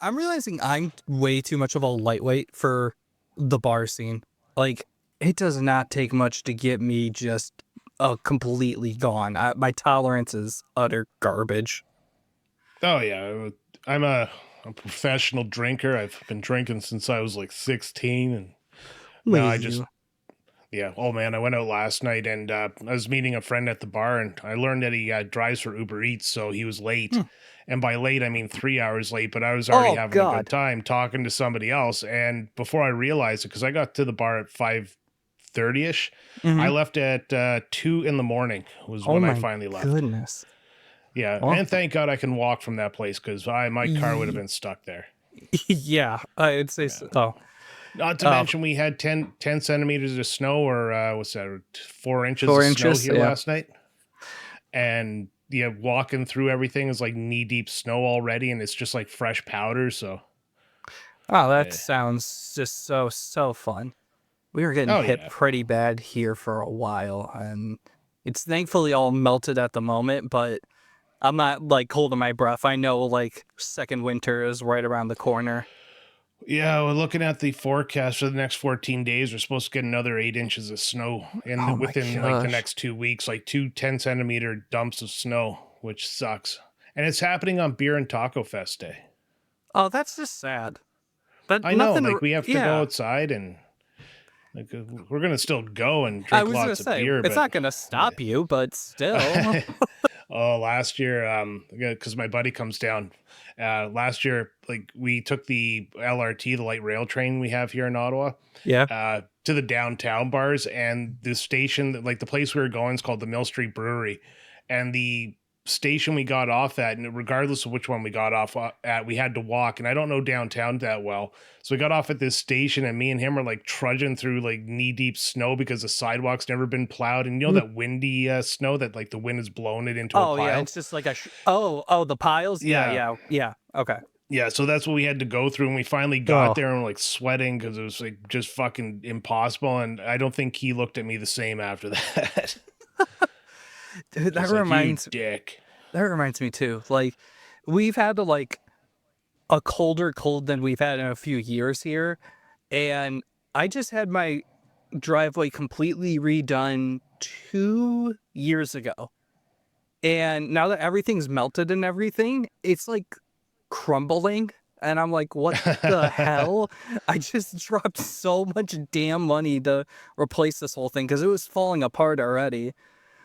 I'm realizing I'm way too much of a lightweight for the bar scene. Like, it does not take much to get me just completely gone. My tolerance is utter garbage. Oh yeah, I'm a professional drinker. I've been drinking since I was like 16, and now With I just you. yeah. Oh man, I went out last night and I was meeting a friend at the bar, and I learned that he drives for Uber Eats, so he was late. Hmm. And by late, I mean 3 hours late. But I was already Oh having a good God. time talking to somebody else, and before I realized it, because I got to the bar at 5:30 ish, I Hmm. left at 2 in the morning. Was Oh when I my finally left. goodness. Yeah, Well, and thank God I can walk from that place because I my car would have y- been stuck there. yeah, I'd say Yeah. so. Oh, Not to uh, mention we had 10 centimeters of snow, or what's that, 4 inches of four snow inches. here Yeah. last night. And yeah, walking through everything is like knee deep snow already, and it's just like fresh powder. So, Oh, that eh. sounds just so fun. We were getting Oh hit yeah, pretty bad here for a while, and it's thankfully all melted at the moment, but I'm not like holding my breath. I know like second winter is right around the corner. yeah. We're looking at the forecast for the next 14 days. We're supposed to get another 8 inches of snow Oh my within like the gosh. next 2 weeks, like two 10 centimeter dumps of snow, which sucks. And it's happening on Beer and Taco Fest Day. Oh, that's just sad. But I know, nothing, like we have to go yeah. outside and like we're gonna still go and I drink was gonna lots of say, beer, it's but not gonna stop you, but still. oh, last year, because my buddy comes down, last year, like we took the LRT, the light rail train we have here in Ottawa, Yeah. to the downtown bars, and the station, like the place we were going, is called the Mill Street Brewery, and the station we got off at, and regardless of which one we got off at, we had to walk, and I don't know downtown that well, so we got off at this station, and me and him are like trudging through like knee deep snow because the sidewalk's never been plowed, and you know that windy snow that like the wind has blown it into a Oh yeah, pile. it's just like oh, the piles? Yeah, Yeah, yeah. Okay. yeah, so that's what we had to go through, and we finally got Oh, there and we're like sweating because it was like just fucking impossible. And I don't think he looked at me the same after that. dude, Just like, you dick. that reminds me too. Like, we've had like a colder cold than we've had in a few years here, and I just had my driveway completely redone 2 years ago. And now that everything's melted and everything, it's like crumbling. And I'm like, what the hell? I just dropped so much damn money to replace this whole thing because it was falling apart already.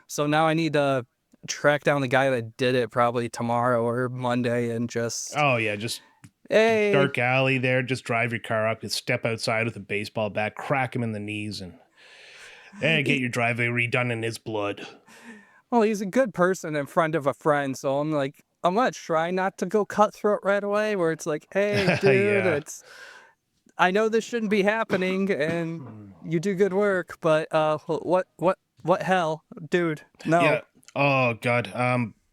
So now I need to track down the guy that did it probably tomorrow or Monday and just, Oh yeah, just hey, dark alley there. Just drive your car up, you step outside with a baseball bat, crack him in the knees, and get he, your driveway redone in his blood. well, he's a good person in front of a friend. So I'm like, I'm going to try not to go cutthroat right away where it's like, hey, dude, Yeah. I know this shouldn't be happening and you do good work, but what hell, dude? No. Yeah. Oh God.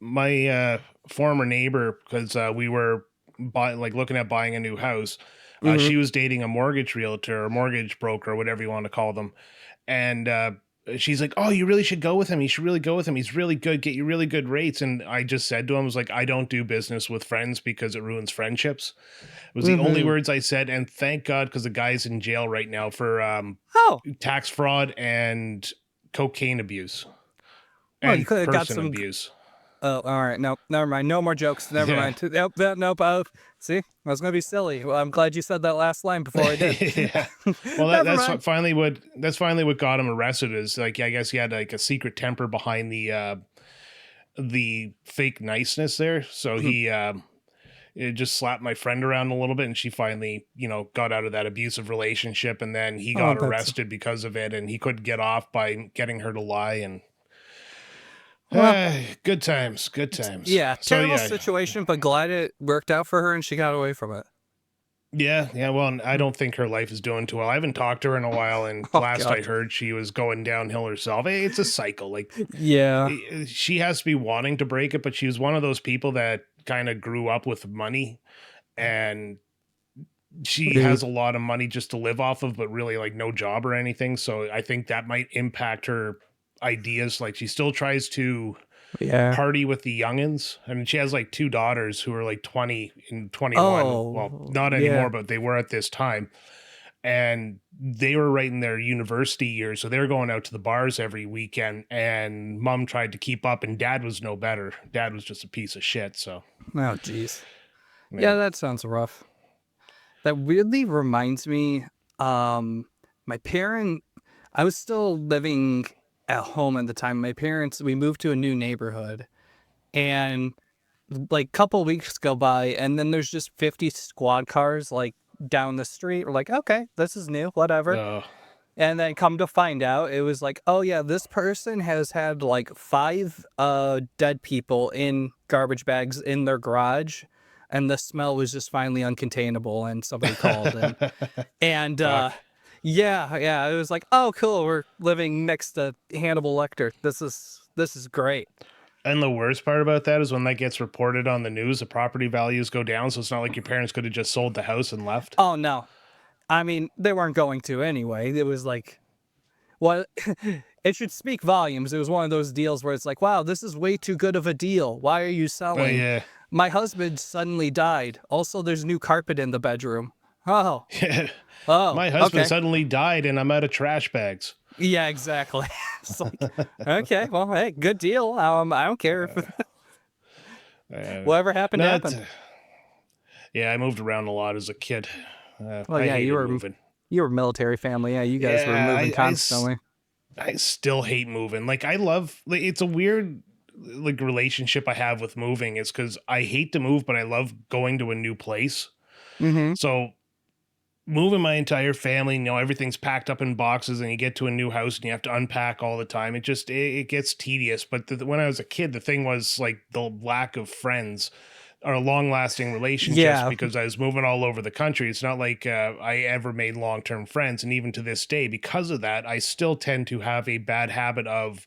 My former neighbor, because we were looking at buying a new house. Hmm. She was dating a mortgage realtor or mortgage broker, or whatever you want to call them, and she's like, "Oh, you really should go with him. You should really go with him. He's really good. Get you really good rates." And I just said to him, "I was like, I don't do business with friends because it ruins friendships." It was the only Hmm. words I said, and thank God, because the guy's in jail right now for Oh, tax fraud and cocaine abuse well, you and could have got person some. abuse. Oh, all right. Nope. Never mind. No more jokes. Never Yeah. mind. Nope. Nope. See, I was gonna be silly. Well, I'm glad you said that last line before I did. Yeah. Well, Never mind. that's finally what got him arrested. Is like, I guess he had like a secret temper behind the fake niceness there. So Mhm. he it just slapped my friend around a little bit, and she finally, got out of that abusive relationship, and then he Oh, got that's arrested because of it, and he couldn't get off by getting her to lie. And well. good times, good times. Yeah, So terrible yeah. situation, but glad it worked out for her and she got away from it. Yeah, yeah. Well, and I don't think her life is doing too well. I haven't talked to her in a while, and Oh last I God. heard, she was going downhill herself. It's a cycle. Like, Yeah. she has to be wanting to break it, but she was one of those people that kind of grew up with money, and she Dude. has a lot of money just to live off of, but really like no job or anything. So I think that might impact her ideas. Like, she still tries to Yeah. party with the youngins. I mean, she has like two daughters who are like 20 and 21. Well, Oh, not anymore, yeah. but they were at this time. And they were right in their university years. So they're going out to the bars every weekend. And mom tried to keep up, and dad was no better. Dad was just a piece of shit. So, Oh, jeez. yeah. Yeah, that sounds rough. That weirdly reminds me, um, my parent, I was still living at home at the time. My parents, we moved to a new neighborhood, and like couple weeks go by, and then there's just 50 squad cars like down the street. We're like, okay, this is new, whatever. Uh, And then come to find out, it was like, oh yeah, this person has had like 5 dead people in garbage bags in their garage, and the smell was just finally uncontainable, and somebody called. And fuck. yeah, it was like, oh cool, we're living next to Hannibal Lecter. This is great. And the worst part about that is when that gets reported on the news, the property values go down. So it's not like your parents could have just sold the house and left. Oh no, I mean they weren't going to anyway. It was like, well, it should speak volumes. It was one of those deals where it's like, wow, this is way too good of a deal. Why are you Oh, selling? yeah. My husband suddenly died. Also, there's new carpet in the bedroom. Oh, oh, My husband okay. suddenly died and I'm out of trash bags. Yeah, exactly. It's like, okay, well, hey, good deal. I don't care if whatever happened Not. happened. Yeah, I moved around a lot as a kid. Well, I yeah, hated moving. you were military family. Yeah, you guys were Yeah, moving constantly. I still hate moving. Like I love. Like, it's a weird like relationship I have with moving. It's because I hate to move, but I love going to a new place. Mm-hmm. So moving my entire family, everything's packed up in boxes, and you get to a new house and you have to unpack all the time. It gets tedious. But when I was a kid, the thing was like the lack of friends or long lasting relationships Yeah. because I was moving all over the country. It's not like I ever made long term friends. And even to this day, because of that, I still tend to have a bad habit of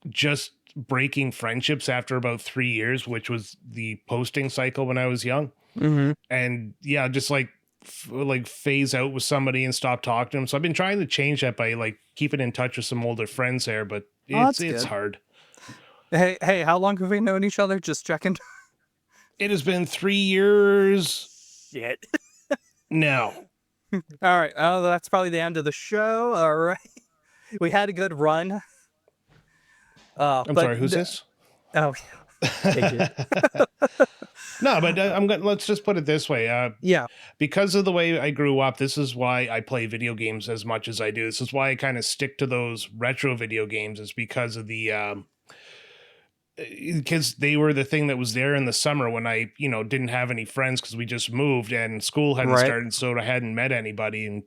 just breaking friendships after about 3 years, which was the posting cycle when I was young. Mm-hmm. And yeah, just like phase out with somebody and stop talking to them. So I've been trying to change that by like keeping in touch with some older friends there, but Oh, it's that's good. hard. Hey, how long have we known each other? Just checking. It has been 3 years Shit. now. All right. Oh, that's probably the end of the show. All right. We had a good run. I'm But sorry, who's this? oh, thank you. No, but let's just put it this way. Yeah. Because of the way I grew up, this is why I play video games as much as I do. This is why I kind of stick to those retro video games, is because of because they were the thing that was there in the summer when I, didn't have any friends because we just moved and school hadn't Right. started, so I hadn't met anybody. And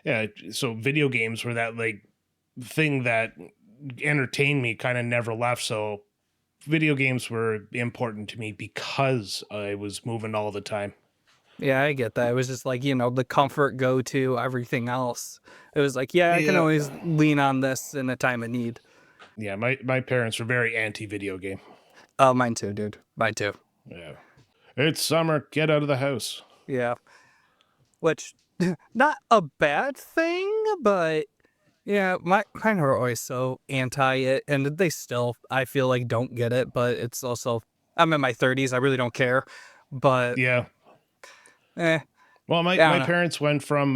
yeah, so video games were that like thing that entertained me, kind of never left. So video games were important to me because I was moving all the time. Yeah, I get that. It was just like, the comfort go to everything else. It was like, yeah, I can Yeah. always lean on this in a time of need. Yeah, my parents were very anti video game. Oh, mine too, dude. Mine too. Yeah. It's summer, get out of the house. Yeah. Which, not a bad thing, but yeah, mine are always so anti it, and they still, I feel like, don't get it. But it's also, I'm in my 30s. I really don't care. But Yeah. eh, Well, I my don't know. parents went from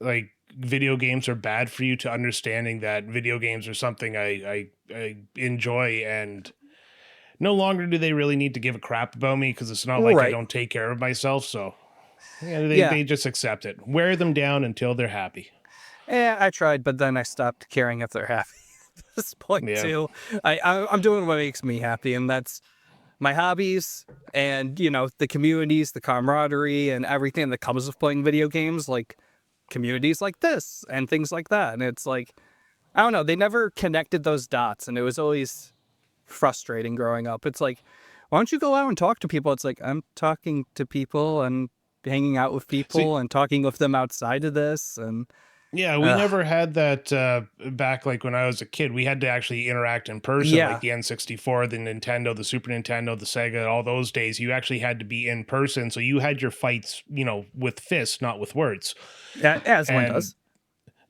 like video games are bad for you to understanding that video games are something I enjoy, and no longer do they really need to give a crap about me because it's not like I Right. don't take care of myself. So yeah, Yeah. they just accept it. Wear them down until they're happy. I tried, but then I stopped caring if they're happy at this point Yeah. too. I'm doing what makes me happy, and that's my hobbies and, the communities, the camaraderie, and everything that comes with playing video games, like communities like this and things like that. And it's like, I don't know, they never connected those dots, and it was always frustrating growing up. It's like, why don't you go out and talk to people? It's like, I'm talking to people and hanging out with See, people and talking with them outside of this. And yeah, we never had that back like when I was a kid. We had to actually interact in person, like yeah, the N64, the Nintendo, the Super Nintendo, the Sega, all those days. You actually had to be in person. So you had your fights, with fists, not with words. as one And does.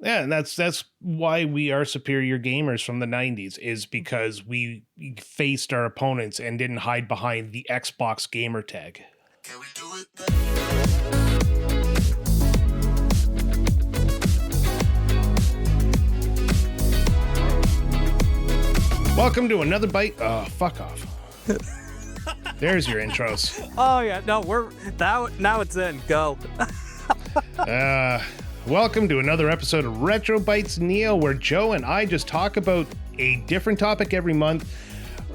Yeah, and that's why we are superior gamers from the 90s, is because we faced our opponents and didn't hide behind the Xbox gamer tag. Can we do it? Welcome to another bite. Oh, fuck off. There's your intros. Oh yeah, no, now it's in. Go. Welcome to another episode of RetroBytes Neo, where Joe and I just talk about a different topic every month.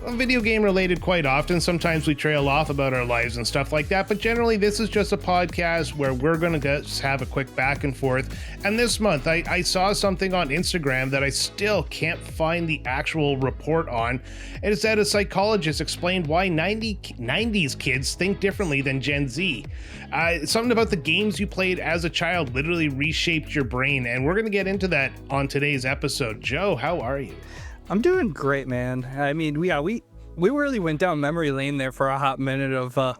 A video game related quite often. Sometimes we trail off about our lives and stuff like that, but generally this is just a podcast where we're going to just have a quick back and forth. And this month I saw something on Instagram that I still can't find the actual report on. It said a psychologist explained why 90s kids think differently than Gen Z. Something about the games you played as a child literally reshaped your brain, and we're going to get into that on today's episode. Joe, how are you? I'm doing great, man. I mean, we really went down memory lane there for a hot minute of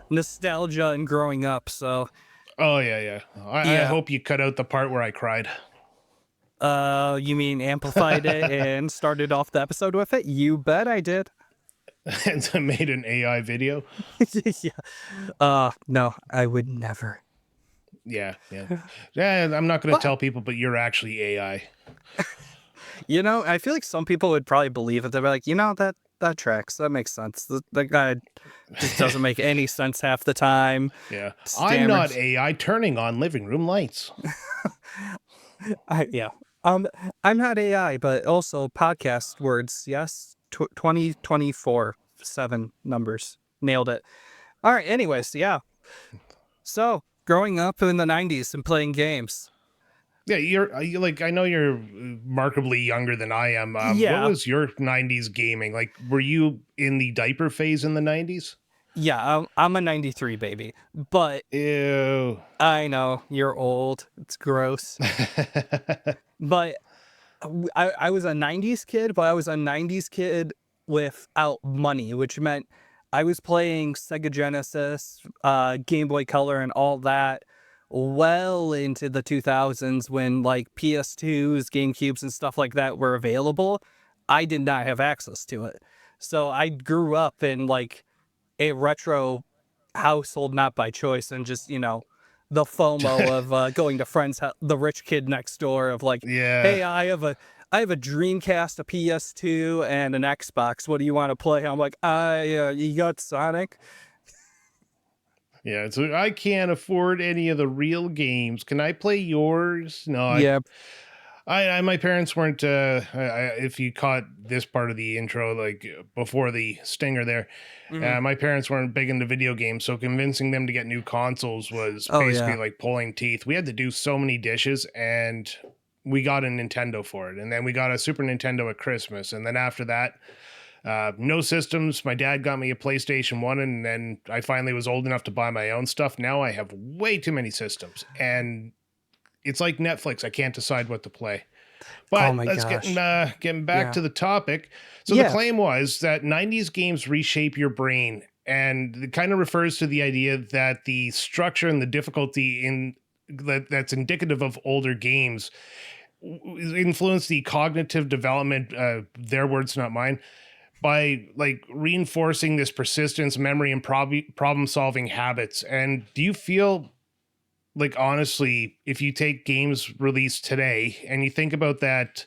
nostalgia and growing up. So, oh yeah. I hope you cut out the part where I cried. You mean amplified it and started off the episode with it? You bet I did. And I made an AI video. Yeah. No, I would never. Yeah. I'm not going to tell people, but you're actually AI. You know, I feel like some people would probably believe it. They'd be like, you know, that tracks. That makes sense. That guy just doesn't make any sense half the time. Yeah. Stammers. I'm not AI turning on living room lights. I'm not AI, but also podcast words. Yes. 2024, 7 numbers. Nailed it. All right. Anyways, yeah. So growing up in the 90s and playing games. Yeah, you're like, I know you're remarkably younger than I am. Yeah. What was your 90s gaming? Like, were you in the diaper phase in the 90s? Yeah, I'm a 93 baby, but ew. I know, you're old. It's gross. But I was a 90s kid, but I was a 90s kid without money, which meant I was playing Sega Genesis, Game Boy Color, and all that well into the 2000s when like PS2s, GameCubes, and stuff like that were available. I did not have access to it. So I grew up in like a retro household, not by choice, and just, you know, the FOMO of going to friends, the rich kid next door of like, yeah. Hey, I have a Dreamcast, a PS2, and an Xbox. What do you want to play? I'm like, you got Sonic? Yeah, so I can't afford any of the real games. Can I play yours? No. Yeah. My parents weren't. If you caught this part of the intro, like before the stinger there, my parents weren't big into video games. So convincing them to get new consoles was basically like pulling teeth. We had to do so many dishes, and we got a Nintendo for it, and then we got a Super Nintendo at Christmas, and then after that, no systems. My dad got me a PlayStation 1, and then I finally was old enough to buy my own stuff. Now I have way too many systems, and it's like Netflix. I can't decide what to play. But let's getting back to the topic. So the claim was that 90s games reshape your brain, and it kind of refers to the idea that the structure and the difficulty in that's indicative of older games influence the cognitive development, their words, not mine, by like reinforcing this persistence, memory, and problem solving habits. And do you feel like, honestly, if you take games released today and you think about that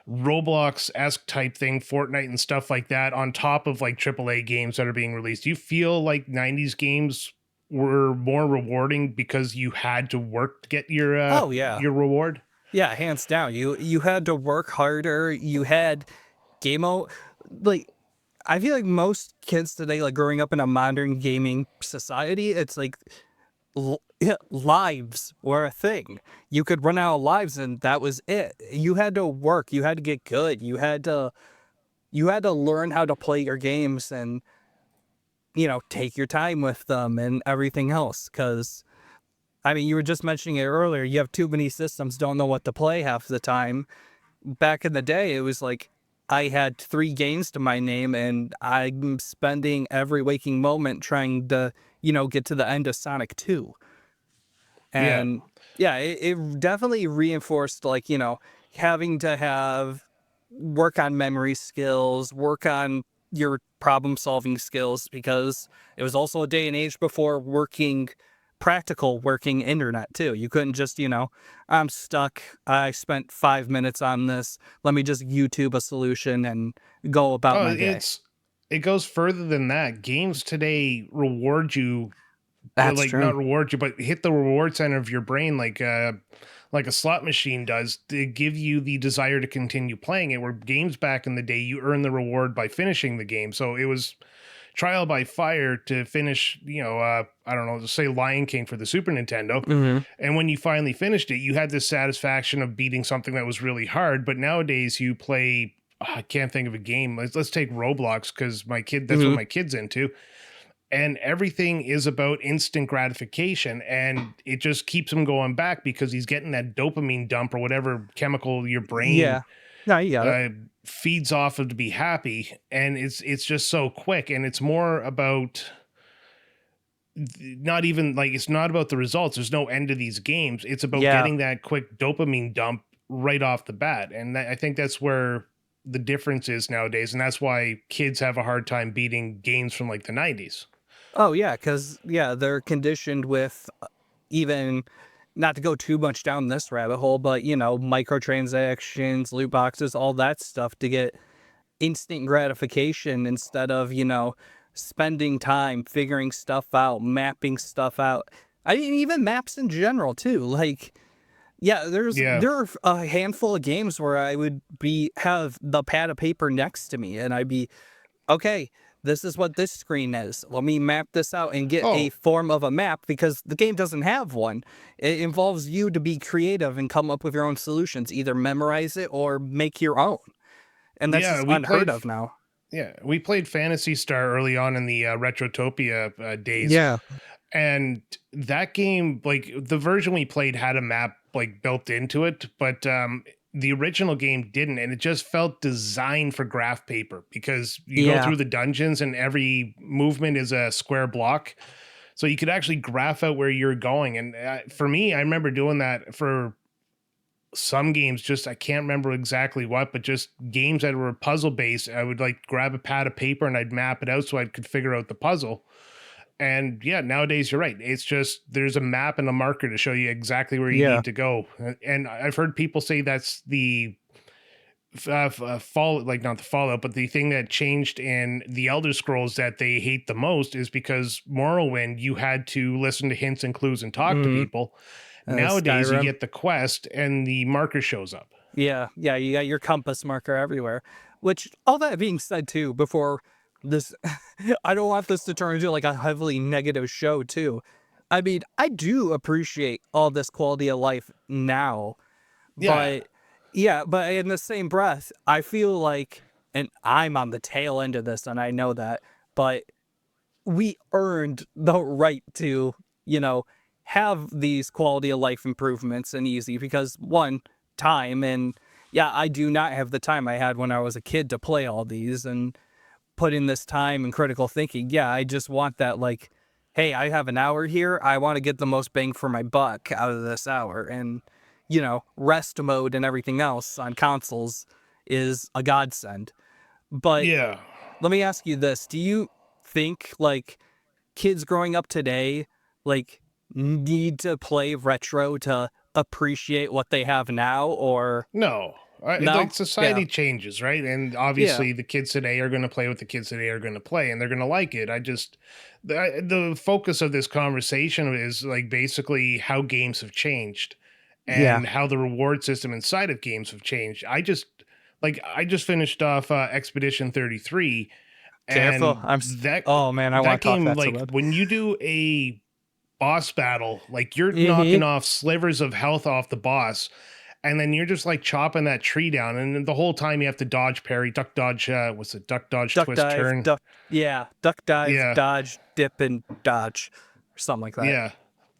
Roblox-esque type thing, Fortnite and stuff like that, on top of like AAA games that are being released, do you feel like 90s games were more rewarding because you had to work to get your your reward? Yeah, hands down. You had to work harder. You had like, I feel like most kids today, like growing up in a modern gaming society, it's like lives were a thing. You could run out of lives and that was it. You had to work. You had to get good. You had to learn how to play your games and, you know, take your time with them and everything else. Because, I mean, you were just mentioning it earlier. You have too many systems, don't know what to play half the time. Back in the day, it was like I had 3 games to my name and I'm spending every waking moment trying to, you know, get to the end of Sonic 2. Yeah. And yeah, it definitely reinforced, like, having to work on memory skills, work on your problem solving skills, because it was also a day and age before practical working internet too. You couldn't just, I'm stuck. I spent 5 minutes on this. Let me just YouTube a solution and go about Oh, my day. it goes further than that. Games today reward you, That's like true. not reward you, but hit the reward center of your brain like a slot machine does to give you the desire to continue playing it. Where games back in the day, you earn the reward by finishing the game. So it was trial by fire to finish, I don't know, say Lion King for the Super Nintendo. Hmm. And when you finally finished it, you had this satisfaction of beating something that was really hard. But nowadays you play, I can't think of a game. Let's take Roblox, because that's what Hmm. my kid's into. And everything is about instant gratification, and it just keeps him going back because he's getting that dopamine dump or whatever chemical your brain Yeah. No, you got it. uh, feeds off of to be happy. And it's just so quick, and it's more about not even like, it's not about the results. There's no end to these games. It's about Yeah. getting that quick dopamine dump right off the bat. And I think that's where the difference is nowadays, and that's why kids have a hard time beating games from like the 90s. Oh, yeah, because, yeah, they're conditioned with, even, not to go too much down this rabbit hole, but, microtransactions, loot boxes, all that stuff to get instant gratification instead of, spending time figuring stuff out, mapping stuff out. I mean, even maps in general, too. Like, yeah, Yeah. there are a handful of games where I would have the pad of paper next to me, and I'd be, okay, this is what this screen is. Let me map this out and get a Oh, form of a map, because the game doesn't have one. It involves you to be creative and come up with your own solutions, either memorize it or make your own. And that's yeah, just unheard of now. we played Fantasy Star early on in the Retrotopia days. Yeah. And that game, like the version we played had a map like built into it, but the original game didn't, and it just felt designed for graph paper because you go Yeah. through the dungeons and every movement is a square block. So you could actually graph out where you're going. And for me, I remember doing that for some games, just I can't remember exactly what, but just games that were puzzle based. I would like grab a pad of paper and I'd map it out so I could figure out the puzzle. And yeah, nowadays you're right. It's just there's a map and a marker to show you exactly where you Yeah. need to go. And I've heard people say that's the fall, like not the Fallout, but the thing that changed in the Elder Scrolls that they hate the most is because Morrowind, you had to listen to hints and clues and talk to Hmm. people. Nowadays, you Skyrim. get the quest and the marker shows up. Yeah. Yeah. You got your compass marker everywhere. Which, all that being said, too, before this, I don't want this to turn into like a heavily negative show, too. I mean, I do appreciate all this quality of life now. Yeah, But yeah, but in the same breath, I feel like, and I'm on the tail end of this, and I know that, but we earned the right to, you know, have these quality of life improvements and easy, because one, time, and yeah, I do not have the time I had when I was a kid to play all these and put in this time and critical thinking. Yeah, I just want that, like, hey, I have an hour here. I want to get the most bang for my buck out of this hour. And, rest mode and everything else on consoles is a godsend. But yeah. let me ask you this. Do you think, like, kids growing up today, like, need to play retro to appreciate what they have now, or No, like no? Yeah. society changes, right? And Yeah. obviously, the kids today are going to play what the kids today are going to play, and they're going to like it. The focus of this conversation is like basically how games have changed Yeah. and how the reward system inside of games have changed. I just finished off Expedition 33, Careful. and Oh man, I that want to talk game, that so like bad. when you do a boss battle, like you're knocking Mm-hmm. off slivers of health off the boss, and then you're just like chopping that tree down, and then the whole time you have to dodge, parry, duck, dodge. What's it? Duck, dodge, Duck twist, dive, turn. duck. Yeah, duck dive, Yeah, dodge, dip, and dodge, or something like that. yeah,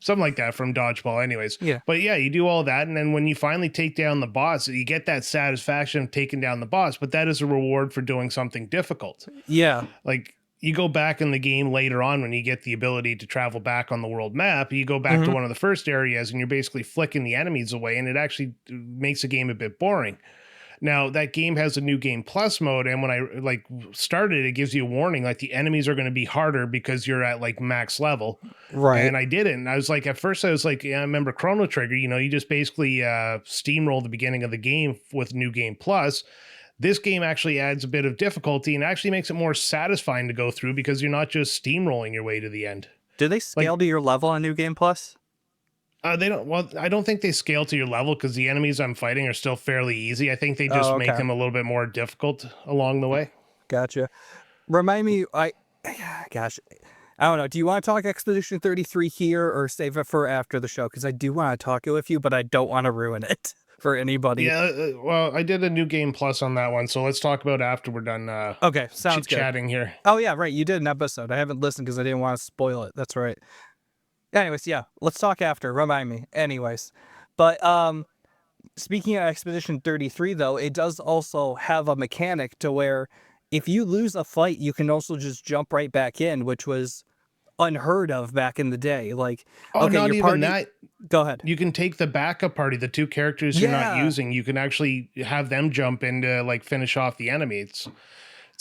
something like that from dodgeball. Anyways, Yeah. but yeah, you do all that, and then when you finally take down the boss, you get that satisfaction of taking down the boss. But that is a reward for doing something difficult. Yeah. Like you go back in the game later on when you get the ability to travel back on the world map, you go back to Hmm. one of the first areas and you're basically flicking the enemies away, and it actually makes the game a bit boring. Now that game has a new game plus mode, and when I like started, it gives you a warning like the enemies are going to be harder because you're at like max level. Right. And I didn't. And I was like, at first I was like, yeah, I remember Chrono Trigger, you just basically steamroll the beginning of the game with new game plus. This game actually adds a bit of difficulty and actually makes it more satisfying to go through because you're not just steamrolling your way to the end. Do they Like scale to your level on New Game Plus? they don't. Well, I don't think they scale to your level because the enemies I'm fighting are still fairly easy. I think they just Oh, make okay. them a little bit more difficult along the way. Gotcha. Remind me, gosh, I don't know. Do you want to talk Expedition 33 here or save it for after the show? Because I do want to talk it with you, but I don't want to ruin it for anybody. Yeah, well, I did a new game plus on that one, so let's talk about after we're done Okay, sounds chit good. chatting here. Oh, yeah, right. You did an episode. I haven't listened because I didn't want to spoil it. That's right. Anyways, yeah, let's talk after. Remind me. Anyways, but speaking of Expedition 33, though, it does also have a mechanic to where if you lose a fight, you can also just jump right back in, which was unheard of back in the day. Like, Oh, okay, not your even party. that. Go ahead. You can take the backup party, the two characters you're not Yeah, using. You can actually have them jump in to like finish off the enemy. It's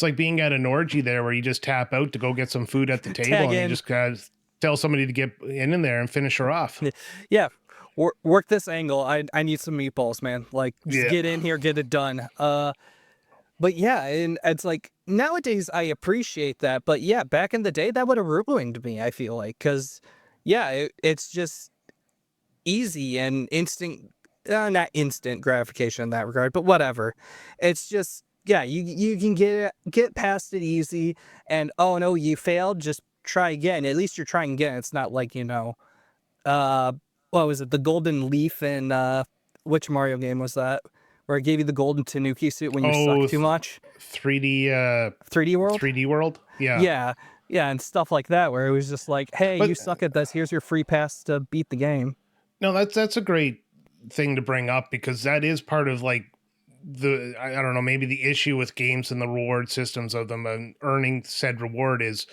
like being at an orgy there where you just tap out to go get some food at the table tag and you in. just gotta tell somebody to get in there and finish her off. Yeah, work this angle. I need some meatballs, man. Like, just Yeah. get in here, get it done. But yeah, and it's like nowadays I appreciate that, but yeah, back in the day that would have ruined me. I feel like because yeah, it's just easy and instant, not instant gratification in that regard, but whatever. It's just yeah, you can get past it easy, and oh no, you failed. Just try again. At least you're trying again. It's not like uh, what was it? The golden leaf in which Mario game was that? Where it gave you the golden Tanuki suit when you suck Oh, too much. 3D 3D World. 3D world. Yeah. Yeah, yeah, and stuff like that, where it was just like, hey, you But suck at this. Here's your free pass to beat the game. no, that's a great thing to bring up because that is part of like I don't know, maybe the issue with games and the reward systems of them and earning said reward is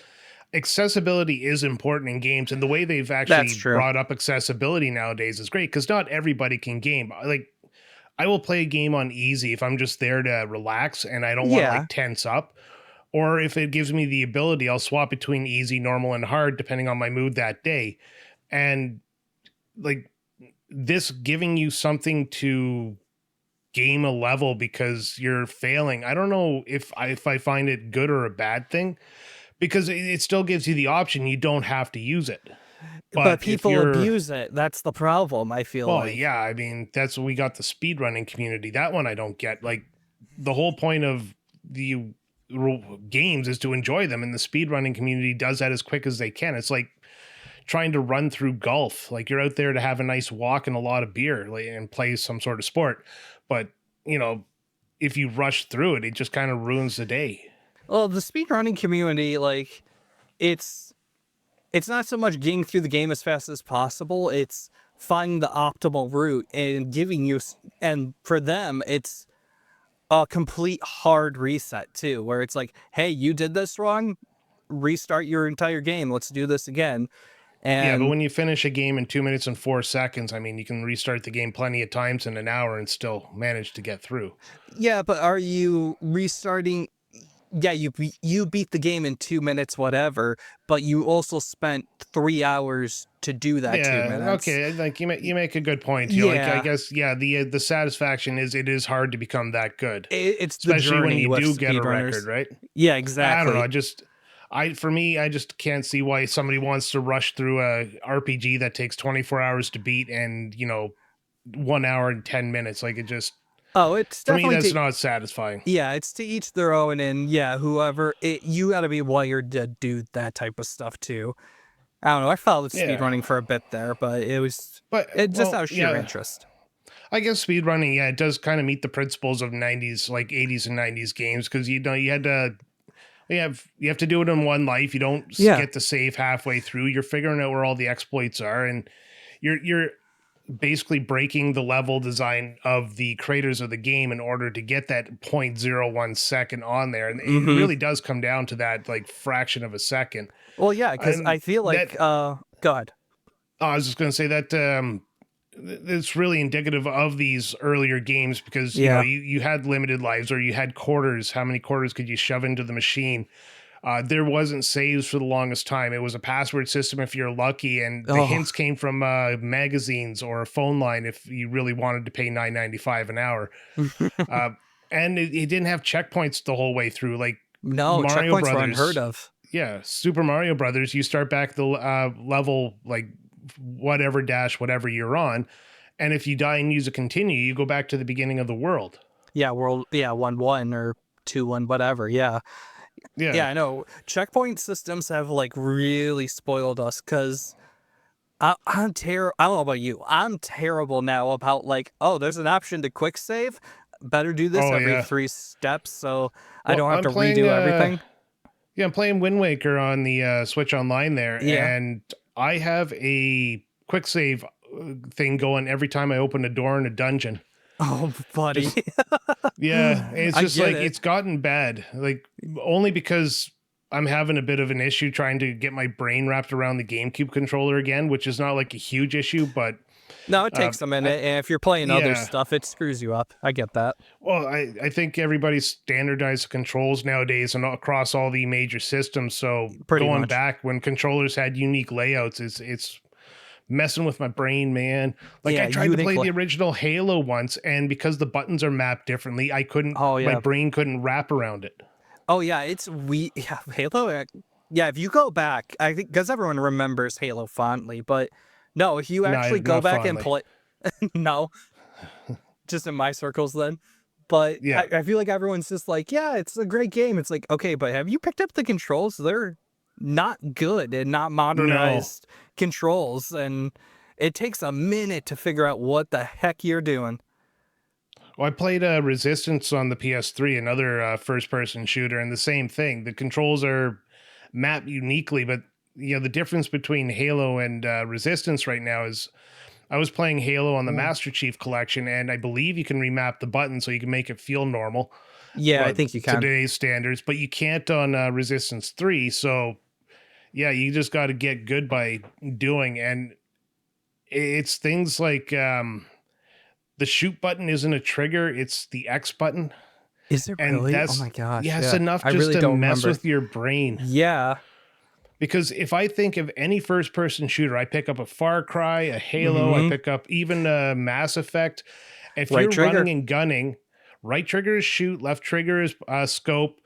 accessibility is important in games, and the way they've That's actually true. brought up accessibility nowadays is great because not everybody can game. Like I will play a game on easy if I'm just there to relax and I don't want to Yeah, like tense up. Or if it gives me the ability, I'll swap between easy, normal, and hard depending on my mood that day. And like this giving you something to game a level because you're failing. I don't know if I find it good or a bad thing because it still gives you the option. You don't have to use it. but But if people you're abuse it. That's the problem. I feel well, like. yeah, I mean, that's we got the speedrunning community. That one I don't get. Like the whole point of the games is to enjoy them, and the speedrunning community does that as quick as they can. It's like trying to run through golf. Like you're out there to have a nice walk and a lot of beer like, and play some sort of sport. But, you know, if you rush through it, it just kind of ruins the day. Well, the speedrunning community, like, it's it's not so much getting through the game as fast as possible. It's finding the optimal route and giving you, and for them, it's a complete hard reset too, where it's like, hey, you did this wrong, restart your entire game. Let's do this again. Yeah, but And when you finish a game in 2 minutes and 4 seconds, I mean, you can restart the game plenty of times in an hour and still manage to get through. yeah, but are you restarting? Yeah, you beat the game in 2 minutes, whatever, but you also spent 3 hours to do that two Yeah, minutes. okay. Like you make a good point. You like I Yeah, guess yeah, the satisfaction is it is hard to become that good, it's the especially when journey you with do get a record, speedrunners. right? Yeah, I don't know. exactly. I for me, I just can't see why somebody wants to rush through a RPG that takes 24 hours to beat and 1 hour and 10 minutes. Like it just Oh, it's for me, definitely that's to not satisfying. yeah, it's to each their own, and yeah, whoever you got to be wired to do that type of stuff too. I don't know. I followed Yeah, speedrunning for a bit there, but but it just out well, of sheer yeah. interest. I guess speedrunning, yeah, it does kind of meet the principles of 90s, like 80s and 90s games because you had to you have to do it in one life. You don't Yeah, get to save halfway through. You're figuring out where all the exploits are, and you're basically breaking the level design of the creators of the game in order to get that 0.01 second on there. And it Mm-hmm. really does come down to that like fraction of a second. Well, yeah, because I And feel that, like God. I was just going to say that it's really indicative of these earlier games because, you know, Yeah. you had limited lives or you had quarters. How many quarters could you shove into the machine? There wasn't saves for the longest time. It was a password system if you're lucky, and the Oh. hints came from magazines or a phone line if you really wanted to pay $9.95 an hour. Uh, and it didn't have checkpoints the whole way through, like No, Mario checkpoints were unheard Brothers. of. Yeah, Super Mario Brothers. You start back the level like whatever dash whatever you're on, and if you die and use a continue, you go back to the beginning of the world. Yeah, world. Yeah, 1-1 or 2-1, whatever. Yeah. Yeah. Yeah, I know. Checkpoint systems have like really spoiled us because I'm terrible. I don't know about you. I'm terrible now about like, oh, there's an option to quick save. Better do this Oh every yeah. 3 steps so I Well, don't have I'm to playing. redo everything. Yeah, I'm playing Wind Waker on the Switch Online there, Yeah. and I have a quick save thing going every time I open a door in a dungeon. Oh, buddy. Just yeah, it's I just get like it. it's gotten bad, like only because I'm having a bit of an issue trying to get my brain wrapped around the GameCube controller again, which is not like a huge issue, but No, it uh, takes a minute, and if you're playing other yeah. stuff, it screws you up. I get that. Well, I think everybody's standardized the controls nowadays and across all the major systems. So Pretty going much. back when controllers had unique layouts, it's messing with my brain, man. Like Yeah, I tried to unique. play the original Halo once, and because the buttons are mapped differently, I couldn't. Oh My yeah. brain couldn't wrap around it. Oh yeah. Yeah, Halo. Yeah, if you go back, I think because everyone remembers Halo fondly, but no, if you No, actually go not back and fondly. play, no, just in my circles then. But Yeah, I feel like everyone's just like, yeah, it's a great game. It's like, okay, but have you picked up the controls? They're not good and not no. modernized controls, and it takes a minute to figure out what the heck you're doing. Well, I played Resistance on the PS3, another first-person shooter, and the same thing. The controls are mapped uniquely, but you know the difference between Halo and Resistance right now is I was playing Halo on the Mm. Master Chief Collection, and I believe you can remap the button so you can make it feel normal, Yeah, I well, think you can. today's standards, but you can't on Resistance 3. So yeah, you just got to get good by doing, and it's things like the shoot button isn't a trigger; it's the X button, Is it and really? Oh that's my gosh, yeah, it's yeah. enough I just really to don't mess remember. with your brain. Yeah. Because if I think of any first person shooter, I pick up a Far Cry, a Halo, I Hmm. pick up even a Mass Effect. If Right you're trigger. running and gunning, right trigger is shoot, left trigger is scope.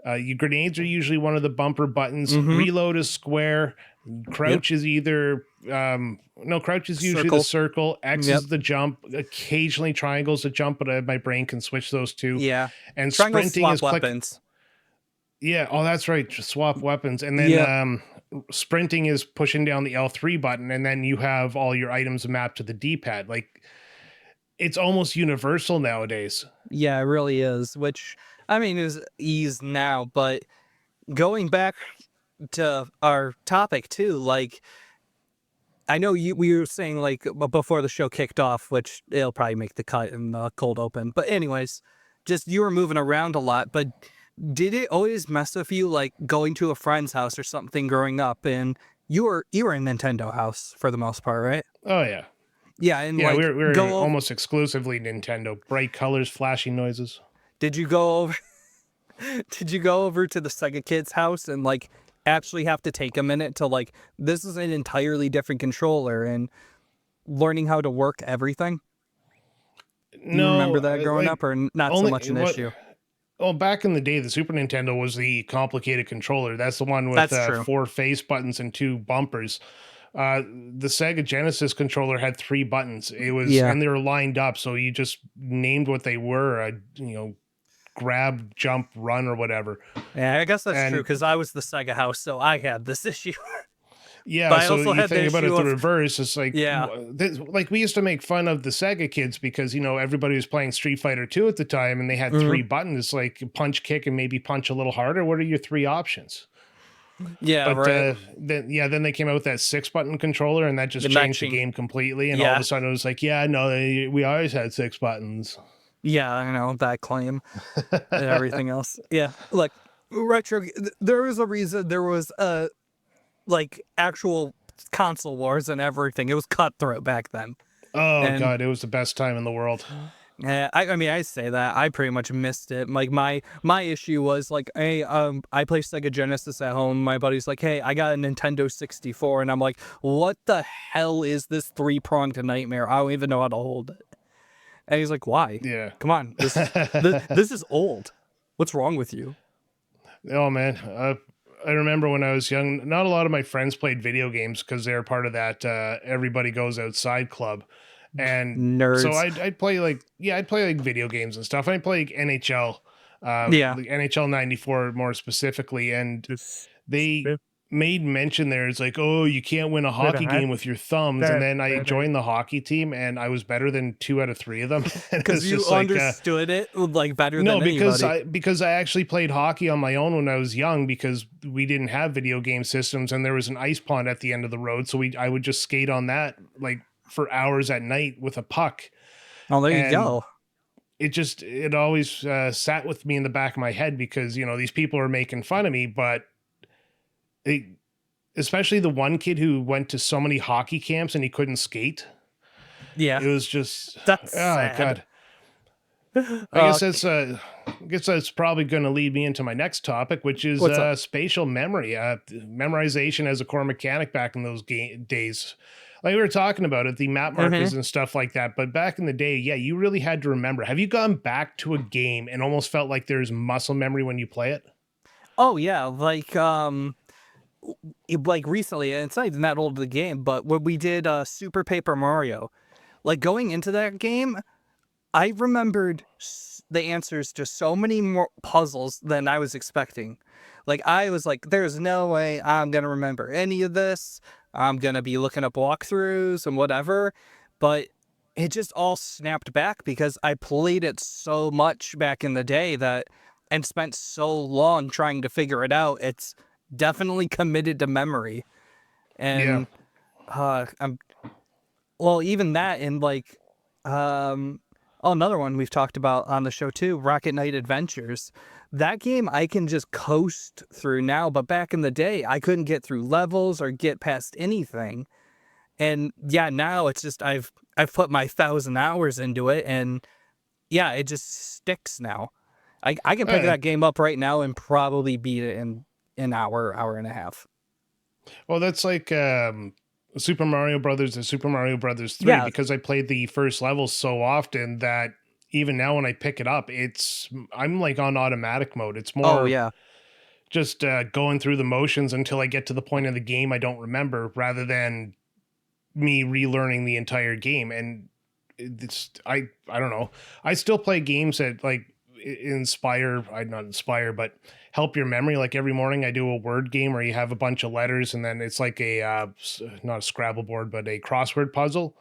Your grenades are usually one of the bumper buttons. Hmm. Reload is square. Yep. Crouch is either no, crouch is usually the Circle. circle. X Yep. is the jump. Occasionally triangles the jump, but my brain can switch those two. Yeah. And Triangles sprinting swap is click. weapons. Yeah, oh, that's right. Just swap weapons, and then Yep. sprinting is pushing down the L3 button, and then you have all your items mapped to the D-pad. Like it's almost universal nowadays. Yeah, it really is. Which I mean is ease now, but going back to our topic too, like I know we were saying like before the show kicked off, which it'll probably make the cut in the cold open. But anyways, just you were moving around a lot, but did it always mess with you like going to a friend's house or something growing up and you were in Nintendo house for the most part, right? Oh yeah, Yeah, and yeah. like We're go over, almost exclusively Nintendo. Bright colors, flashing noises. did you go over did you go over to the Sega kids house and like actually have to take a minute to like this is an entirely different controller and learning how to work everything? Do you No, remember that growing like up or not so only much an what. issue? Well, back in the day, the Super Nintendo was the complicated controller. That's the one with That's true. 4 face buttons and 2 bumpers. The Sega Genesis controller had 3 buttons. It was, Yeah. and they were lined up, so you just named what they were. You know, grab, jump, run, or whatever. Yeah, I guess that's true And because I was the Sega house, so I had this issue. yeah, But I so also you had the think about it issue the of reverse. It's like, yeah. like we used to make fun of the Sega kids because you know everybody was playing Street Fighter 2 at the time, and they had Mhm. 3 buttons, like punch, kick, and maybe punch a little harder. What are your 3 options? Yeah, But right. then they came out with that 6-button controller, and that The just changed the matching. game completely. And all of Yeah. a sudden, it was like, yeah, no, we always had 6 buttons. Yeah, I know that claim and everything else. Yeah. Look, retro there was a reason there was like actual console wars and everything. It was cutthroat back then. Oh And god, it was the best time in the world. yeah, I mean, I say that I pretty much missed it. Like my issue was like, hey, I play Sega Genesis at home. My buddy's like, hey, I got a Nintendo 64, and I'm like, what the hell is this three-pronged nightmare? I don't even know how to hold it. And he's like, why? Yeah. Come on, this is old. What's wrong with you? Oh man, I remember when I was young. Not a lot of my friends played video games because they're part of that everybody goes outside club, and so Nerds. I'd play like I'd play like video games and stuff. I'd play like NHL, Yeah. like NHL '94 more specifically, and they made mention there. It's like, oh, you can't win a hockey game with your thumbs. And then I joined the hockey team, and I was better than 2 out of 3 of them. And Because it's you just like, understood it like better no, than anybody. because I actually played hockey on my own when I was young because we didn't have video game systems, and there was an ice pond at the end of the road, so I would just skate on that like for hours at night with a puck. Oh, there you And go. it always sat with me in the back of my head because these people are making fun of me, but it, especially the one kid who went to so many hockey camps and he couldn't skate. Yeah, It was just, that's oh sad. god. I guess that's probably going to lead me into my next topic, which is What's up? spatial memory, memorization as a core mechanic back in those days. Like we were talking about it, the map Hmm. markers and stuff like that. But back in the day, yeah, you really had to remember. Have you gone back to a game and almost felt like there's muscle memory when you play it? Oh yeah, like like recently, and it's not even that old of the game, but when we did Super Paper Mario, like going into that game, I remembered the answers to so many more puzzles than I was expecting. Like I was like, there's no way I'm gonna remember any of this. I'm gonna be looking up walkthroughs and whatever. But it just all snapped back because I played it so much back in the day that and spent so long trying to figure it out. It's definitely committed to memory. Yeah. And I'm well, even that and like oh, another one we've talked about on the show too, Rocket Knight Adventures. That game I can just coast through now, but back in the day I couldn't get through levels or get past anything. And yeah, now it's just I've put my 1,000 hours into it, and yeah, it just sticks now. I can pick Uh, that game up right now and probably beat it in an hour and a half. well, that's like Super Mario Brothers and Super Mario Brothers 3 Yeah. because I played the first level so often that even now when I pick it up, I'm like on automatic mode. It's Oh more yeah. just going through the motions until I get to the point of the game I don't remember, rather than me relearning the entire game. And it's I don't know. I still play games that like inspire, I not inspire, but help your memory. Like every morning I do a word game where you have a bunch of letters and then it's like a not a Scrabble board, but a crossword puzzle.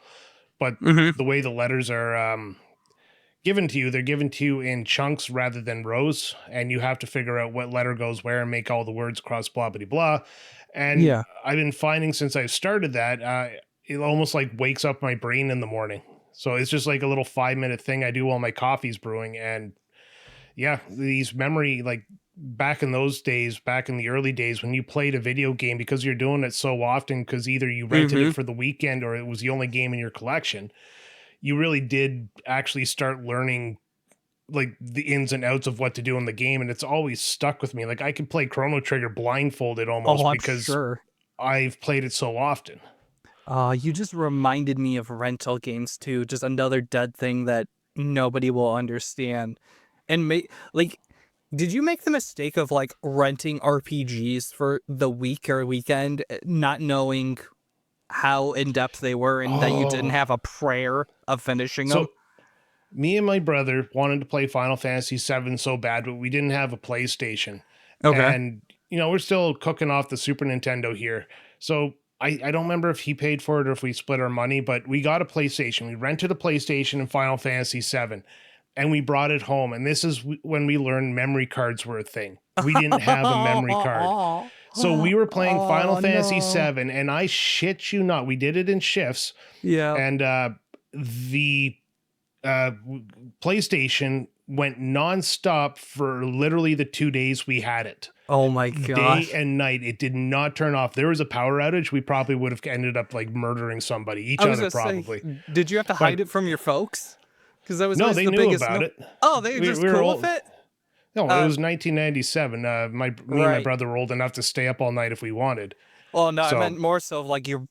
But Hmm. the way the letters are given to you, they're given to you in chunks rather than rows, and you have to figure out what letter goes where and make all the words across blah blah blah. And Yeah. I've been finding since I've started that it almost like wakes up my brain in the morning. So it's just like a little 5 minute thing I do while my coffee's brewing. And yeah, these memory, like back in those days, back in the early days when you played a video game, because you're doing it so often, because either you rented it Hmm. for the weekend or it was the only game in your collection, you really did actually start learning like the ins and outs of what to do in the game. And it's always stuck with me. Like I could play Chrono Trigger blindfolded Oh, almost I'm because sure. I've played it so often. You just reminded me of rental games too. Just another dead thing that nobody will understand. And like, did you make the mistake of like renting RPGs for the week or weekend, not knowing how in depth they were and that you didn't Oh, have a prayer of finishing them? so me and my brother wanted to play Final Fantasy VII so bad, but we didn't have a PlayStation. Okay. And, we're still cooking off the Super Nintendo here. So I don't remember if he paid for it or if we split our money, but we got a PlayStation. We rented a PlayStation and Final Fantasy VII, and we brought it home. And this is when we learned memory cards were a thing. We didn't have a memory card. So we were playing Final Oh Fantasy no. VII, and I shit you not, we did it in shifts, Yeah. and the uh, PlayStation went nonstop for literally the 2 days we had it. Oh my Day gosh. and night, it did not turn off. There was a power outage. We probably would have ended up like murdering somebody, I each was other gonna say, probably. did you have to But hide it from your folks? Because that was no, always they the knew biggest about no. it. Oh, they were We just were cool with old. it? No, it Uh, was 1997. Me and my right. brother were old enough to stay up all night if we wanted. Well, no, I So meant more so of like you're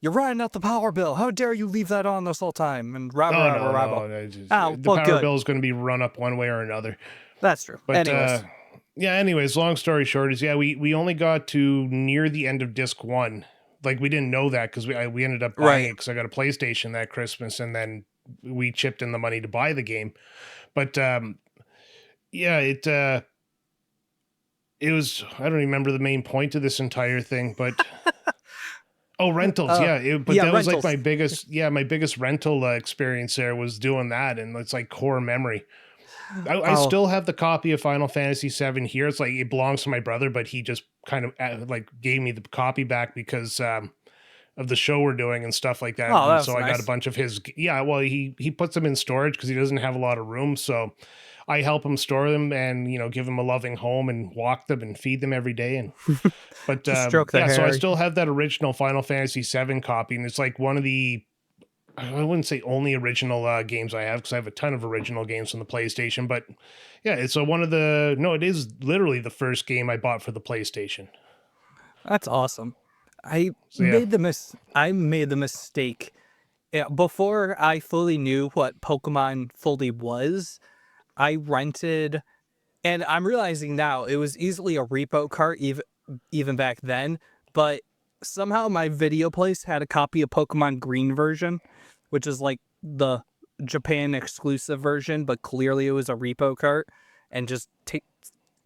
running out the power bill. How dare you leave that on this whole time? And rabble, no, rabble, no, rabble. no. Oh, The well, power good. bill is going to be run up one way or another. That's true. But Anyways, yeah. Anyways, long story short is we only got to near the end of disc one. Like we didn't know that because we ended up buying right. it because I got a PlayStation that Christmas, and then we chipped in the money to buy the game. But yeah, it was, I don't remember the main point of this entire thing, but oh, rentals, Uh, yeah. But yeah, that was like rentals. my biggest rental experience there was doing that, and it's like core memory. I Oh, still have the copy of Final Fantasy VII here. It's like it belongs to my brother, but he just kind of like gave me the copy back because of the show we're doing and stuff like that. oh, that And was so I got a nice. bunch of his. Yeah, well, he puts them in storage because he doesn't have a lot of room. So I help him store them and give them a loving home and walk them and feed them every day. And but Just stroke the yeah, so I hair. still have that original Final Fantasy VII copy, and it's like one of the, I wouldn't say only original games I have because I have a ton of original games on the PlayStation. But yeah, it's one of the, no, it is literally the first game I bought for the PlayStation. That's awesome. So yeah. I made the mistake. Yeah, before I fully knew what Pokemon fully was, I rented, and I'm realizing now it was easily a repo cart even back then, but somehow my video place had a copy of Pokemon Green version, which is like the Japan exclusive version, but clearly it was a repo cart and just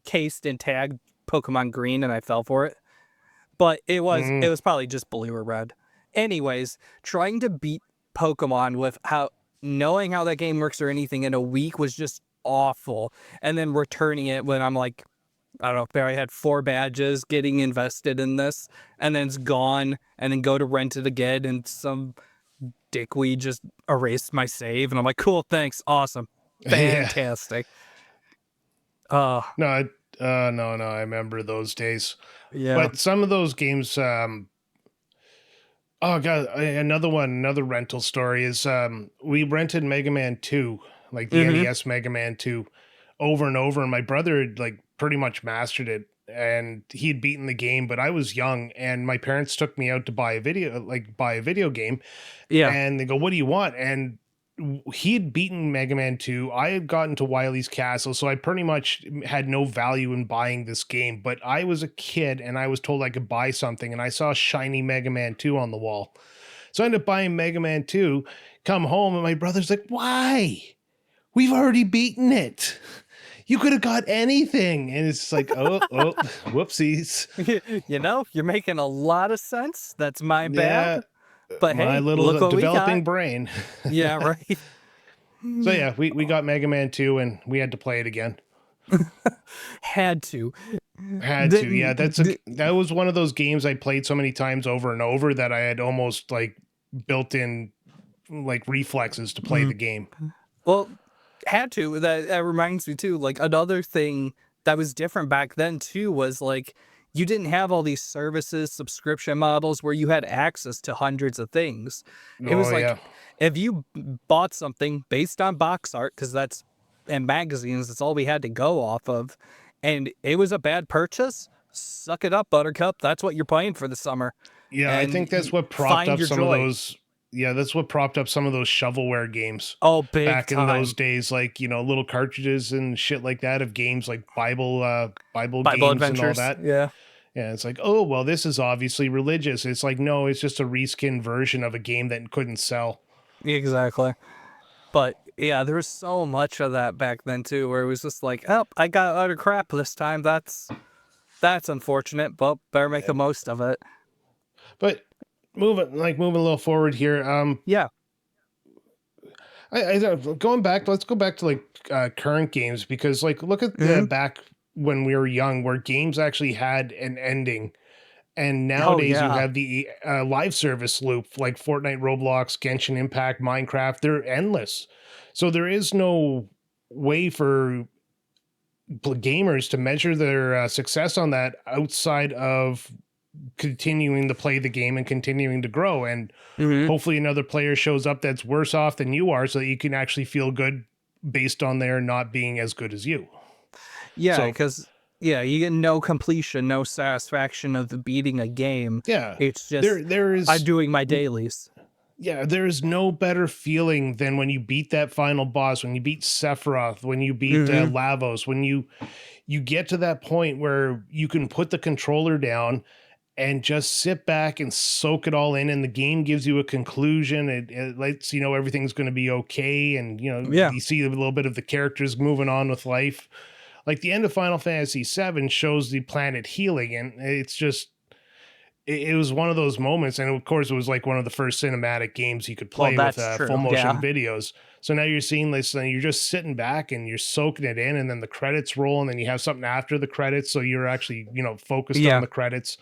cased and tagged Pokemon Green, and I fell for it. But it Mm. was probably just blue or red. Anyways, trying to beat Pokemon with how knowing how that game works or anything in a week was just awful. And then returning it when I'm like, I don't know, there I had 4 badges getting invested in this, and then it's gone, and then go to rent it again, and some dickweed just erased my save, and I'm like, cool, thanks, awesome, Yeah. fantastic. Uh No, no, I remember those days. yeah. But some of those games, oh god, another rental story is we rented Mega Man 2, like the Mm-hmm. NES Mega Man 2, over and over, and my brother had like pretty much mastered it, and he had beaten the game, but I was young, and my parents took me out to buy a video game, Yeah. and they go, "What do you want?" And he had beaten Mega Man 2. I had gotten to Wily's Castle, so I pretty much had no value in buying this game. But I was a kid and I was told I could buy something, and I saw shiny Mega Man 2 on the wall. So I ended up buying Mega Man 2, come home, and my brother's like, "Why? We've already beaten it. You could have got anything." And it's like, oh, whoopsies. You're making a lot of sense. That's my Yeah, bad. But my hey, look little what we got. developing brain. Yeah, right. So yeah, we got Mega Man 2 and we had to play it again. Had to. Had to, yeah. The, the, That was one of those games I played so many times over and over that I had almost like built-in like reflexes to play mm, the game. well, had to. That reminds me too. Like another thing that was different back then too was like you didn't have all these services, subscription models where you had access to hundreds of things. It Oh was like yeah, if you bought something based on box art, because that's and magazines, that's all we had to go off of, and it was a bad purchase. Suck it up, Buttercup. That's what you're playing for the summer, yeah. I and think that's what propped find up your some of joy. those. Yeah, that's what propped up some of those shovelware games Oh, big back in those time. days. Like little cartridges and shit like that of games like Bible Bible games and all Adventures. that. Yeah, Yeah, it's like, oh well, this is obviously religious. It's like, no, it's just a reskin version of a game that couldn't sell. exactly. But yeah, there was so much of that back then too, where it was just like, oh, I got utter crap this time. That's unfortunate, but better make the most of it. But moving a little forward here. Yeah. I going back. Let's go back to like current games because like look at the Hmm. back when we were young where games actually had an ending. And Oh nowadays you yeah. have the live service loop like Fortnite, Roblox, Genshin Impact, Minecraft. They're endless. So there is no way for gamers to measure their success on that outside of continuing to play the game and continuing to grow. And Hmm. hopefully another player shows up that's worse off than you are so that you can actually feel good based on their not being as good as you. Yeah, So because yeah, you get no completion, no satisfaction of beating a game. yeah, It's just there I'm is doing my dailies. yeah, there is no better feeling than when you beat that final boss, when you beat Sephiroth, when you beat Hmm. Lavos, when you get to that point where you can put the controller down and just sit back and soak it all in, and the game gives you a conclusion. It lets you know everything's going to be okay, and you know Yeah. you see a little bit of the characters moving on with life. Like the end of Final Fantasy VII shows the planet healing, and it's just it was one of those moments. And of course, it was like one of the first cinematic games you could Well, play with that's full true. motion Yeah. videos. So now you're seeing this, and you're just sitting back and you're soaking it in, and then the credits roll, and then you have something after the credits, so you're actually focused on Yeah. the credits.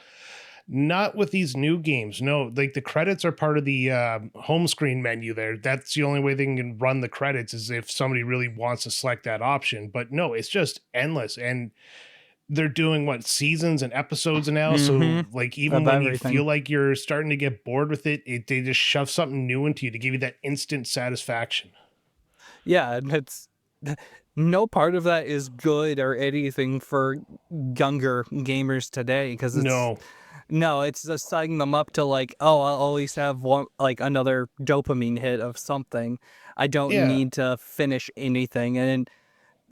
Not with these new games. No, like the credits are part of the home screen menu there. That's the only way they can run the credits is if somebody really wants to select that option. But no, it's just endless. And they're doing what seasons and episodes now. Hmm. So like even Of when you everything. feel like you're starting to get bored with it, they just shove something new into you to give you that instant satisfaction. Yeah, and it's no part of that is good or anything for younger gamers today because it's No. no, it's just setting them up to like, oh, I'll always have one like another dopamine hit of something. I don't Yeah. need to finish anything. And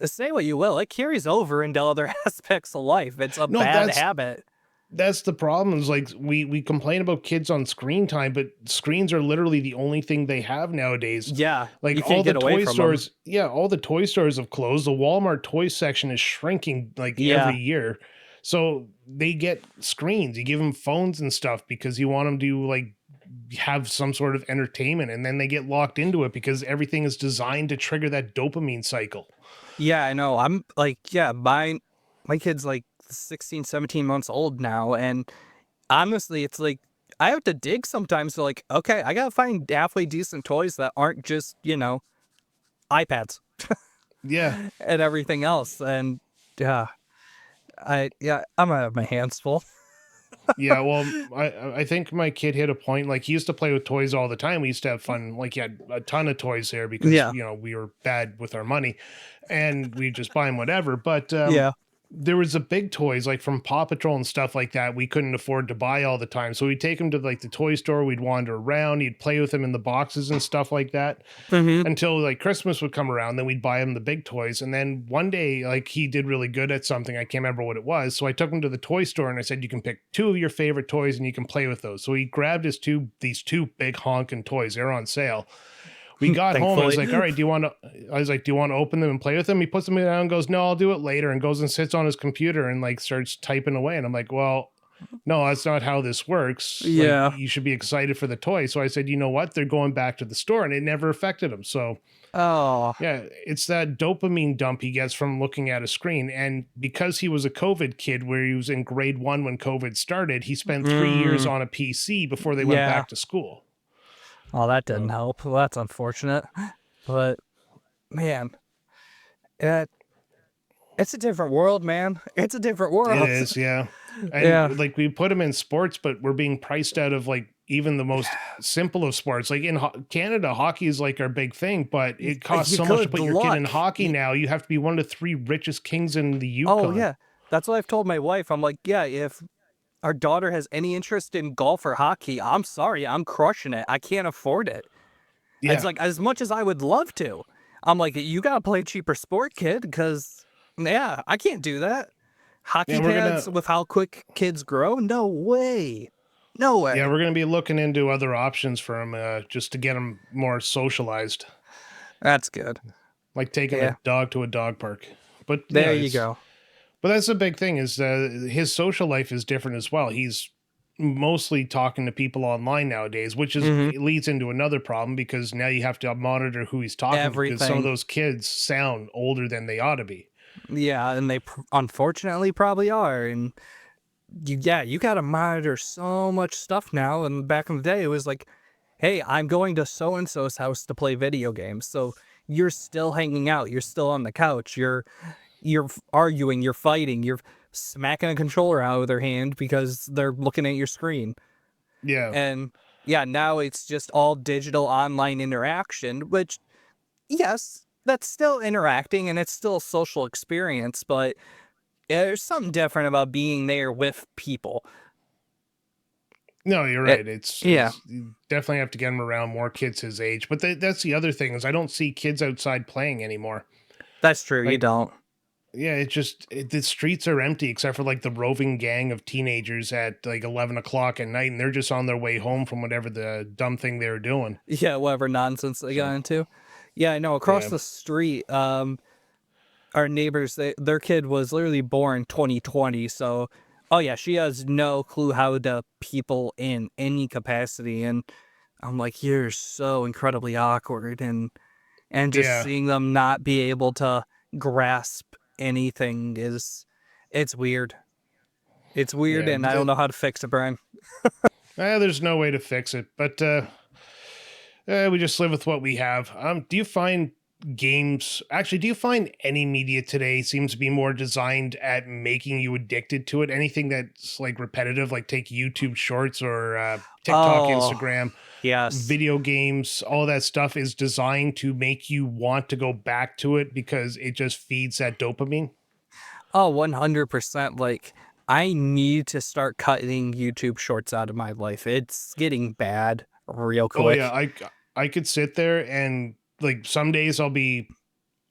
say what you will, it carries over into other aspects of life. It's a No, bad habit. that's the problem is like we complain about kids on screen time, but screens are literally the only thing they have nowadays. Yeah, Like you all can't the get away toy from them. stores, yeah, all the toy stores have closed. The Walmart toy section is shrinking like every Yeah, year. So they get screens. You give them phones and stuff because you want them to like have some sort of entertainment, and then they get locked into it because everything is designed to trigger that dopamine cycle. yeah, I know. I'm like, yeah, my kid's like 16, 17 months old now, and honestly, it's like I have to dig sometimes to like, okay, I gotta find halfway decent toys that aren't just, iPads Yeah. and everything else. And yeah, I'm gonna have my hands full. Yeah, well, I think my kid hit a point like he used to play with toys all the time. We used to have fun. Like he had a ton of toys there because Yeah, we were bad with our money, and we just buy him whatever. But yeah. there was a big toys like from Paw Patrol and stuff like that we couldn't afford to buy all the time. So we'd take him to like the toy store. We'd wander around. He'd play with them in the boxes and stuff like that Hmm. until like Christmas would come around. Then we'd buy him the big toys. And then one day, like he did really good at something. I can't remember what it was. So I took him to the toy store and I said, you can pick two of your favorite toys and you can play with those. So he grabbed these two big honking toys. They're on sale. We got home. I was Thankfully. like, all right, do you want to open them and play with them? He puts them down and goes, no, I'll do it later. And goes and sits on his computer and like starts typing away. And I'm like, well, no, that's not how this works. Like Yeah. you should be excited for the toy. So I said, you know what? They're going back to the store, and it never affected him. So Oh, yeah, it's that dopamine dump he gets from looking at a screen. And because he was a COVID kid where he was in grade 1 when COVID started, he spent 3 years mm, on a PC before they went yeah. back to school. Oh, that didn't So help. Well, that's unfortunate. But man, it, it's a different world, man. It's a different it world. is, yeah. Yeah. And like we put him in sports, but we're being priced out of like even the most simple of sports. Like in Canada, hockey is like our big thing, but it costs You so much to good put your kid in luck. hockey now. You have to be one of the three richest kings in the Oh Yukon. yeah. That's what I've told my wife. I'm like, yeah, if our daughter has any interest in golf or hockey, I'm sorry, I'm crushing it. I can't afford it. It's Yeah. like as much as I would love to. I'm like, you gotta play a cheaper sport, kid, because yeah, I can't do that. Yeah, Hockey we're gonna pads with how quick kids grow? No way. No yeah, way. we're gonna be looking into other options for him just to get him more socialized, That's good. like taking a Yeah. dog to a dog park. But There you go. that's the big thing is his social life is different as well. He's mostly talking to people online nowadays, which is Hmm. it leads into another problem because now you have to monitor who he's talking to because some of Everything. those kids sound older than they ought to be. Yeah, and they unfortunately probably are. And you got to monitor so much stuff now. And back in the day, it was like, hey, I'm going to so and so's house to play video games. So you're still hanging out. You're still on the couch. You're arguing. You're fighting. You're smacking a controller out of their hand because they're looking at your screen. Yeah. And yeah, now it's just all digital online interaction, which, yes, that's still interacting and it's still a social experience, but there's something different about being there with people. No, you're It, right. It's yeah, it's you definitely have to get him around more kids his age. But that's the other thing is I don't see kids outside playing anymore. that's true. You Like, don't. yeah, the streets are empty except for like the roving gang of teenagers at like 11 o'clock at night, and they're just on their way home from whatever the dumb thing they were doing. Yeah, whatever nonsense they got So into. Yeah, I know. Across yeah, the street, our neighbors, their kid was literally born 2020. So, oh yeah, she has no clue how to people in any capacity, and I'm like, you're so incredibly awkward, and just yeah, seeing them not be able to grasp anything it's weird. It's weird, yeah. and I don't know how to fix it, Brian. There's no way to fix it, but we just live with what we have. Do you find games actually? Do you find any media today seems to be more designed at making you addicted to it? Anything that's like repetitive, like take YouTube Shorts or TikTok, Oh, Instagram, yes. video games, all that stuff is designed to make you want to go back to it because it just feeds that dopamine. Oh, 100%. Like, I need to start cutting YouTube shorts out of my life. It's getting bad real Oh yeah, quick. I could sit there and like some days I'll be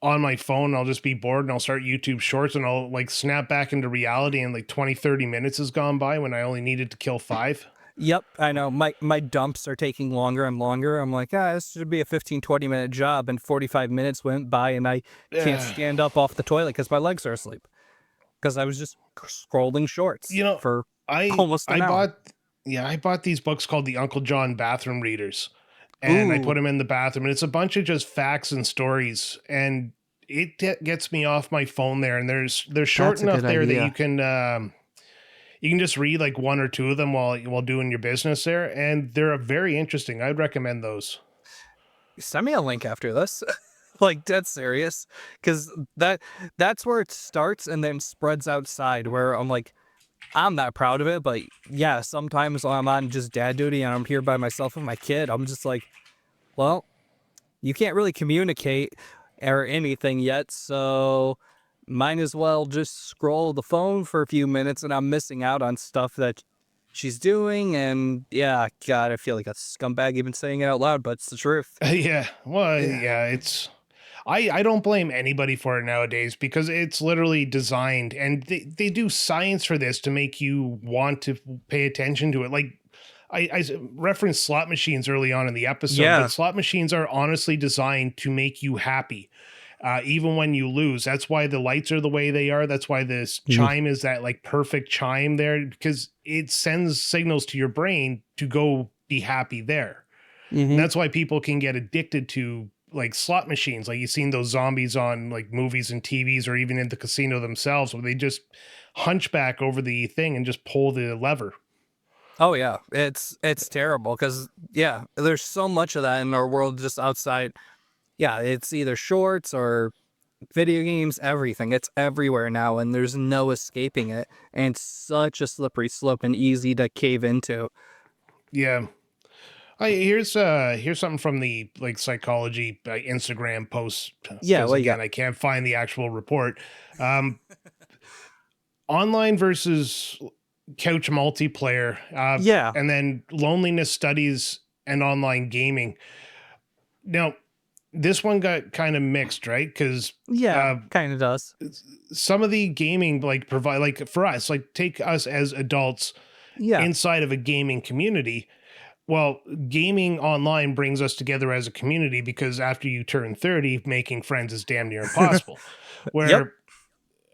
on my phone, I'll just be bored and I'll start YouTube shorts and I'll like snap back into reality and like 20-30 minutes has gone by when I only needed to kill five. Yep, I know. My dumps are taking longer and longer. I'm like, this should be a 15-20 minute job, and 45 minutes went by, and I can't Uh, stand up off the toilet because my legs are asleep. Because I was just scrolling shorts you know, for I almost I an hour. bought I bought these books called the Uncle John Bathroom Readers, and I put Ooh, them in the bathroom, and it's a bunch of just facts and stories, and gets me off my phone there. And they're short that's a enough good there that idea. you can just read like one or two of them while doing your business there, and they're very interesting. I'd recommend those. Send me a link after this. Like, dead serious. Because that's where it starts and then spreads outside, where I'm like, I'm not proud of it, but yeah, sometimes when I'm on just dad duty and I'm here by myself with my kid, I'm just like, well, you can't really communicate or anything yet, so might as well just scroll the phone for a few minutes, and I'm missing out on stuff that she's doing. And yeah, God, I feel like a scumbag even saying it out loud, but it's the truth. Yeah, well, Yeah. yeah, it's I don't blame anybody for it nowadays because it's literally designed and they do science for this to make you want to pay attention to it. Like I referenced slot machines early on in the episode, but Yeah. slot machines are honestly designed to make you happy. Even when you lose, that's why the lights are the way they are. That's why this chime is that like perfect chime there because it sends signals to your brain to go be happy there. And Mm-hmm. that's why people can get addicted to like slot machines. Like you've seen those zombies on like movies and TVs or even in the casino themselves where they just hunchback over the thing and just pull the lever. Oh yeah, it's terrible because yeah, there's so much of that in our world just outside. Yeah, it's either shorts or video games, everything. It's everywhere now, and there's no escaping it. And it's such a slippery slope and easy to cave into. Yeah. Here's something from the like psychology Instagram post Yeah, because what you got? again I can't find the actual report. Um, online versus couch multiplayer, Yeah, and then loneliness studies and online gaming. Now, this one got kind of mixed, right? Because yeah, uh, kind of does. some of the gaming, like provide, like for us, like take us as adults Yeah. inside of a gaming community. Well, gaming online brings us together as a community because after you turn 30, making friends is damn near impossible. Yep.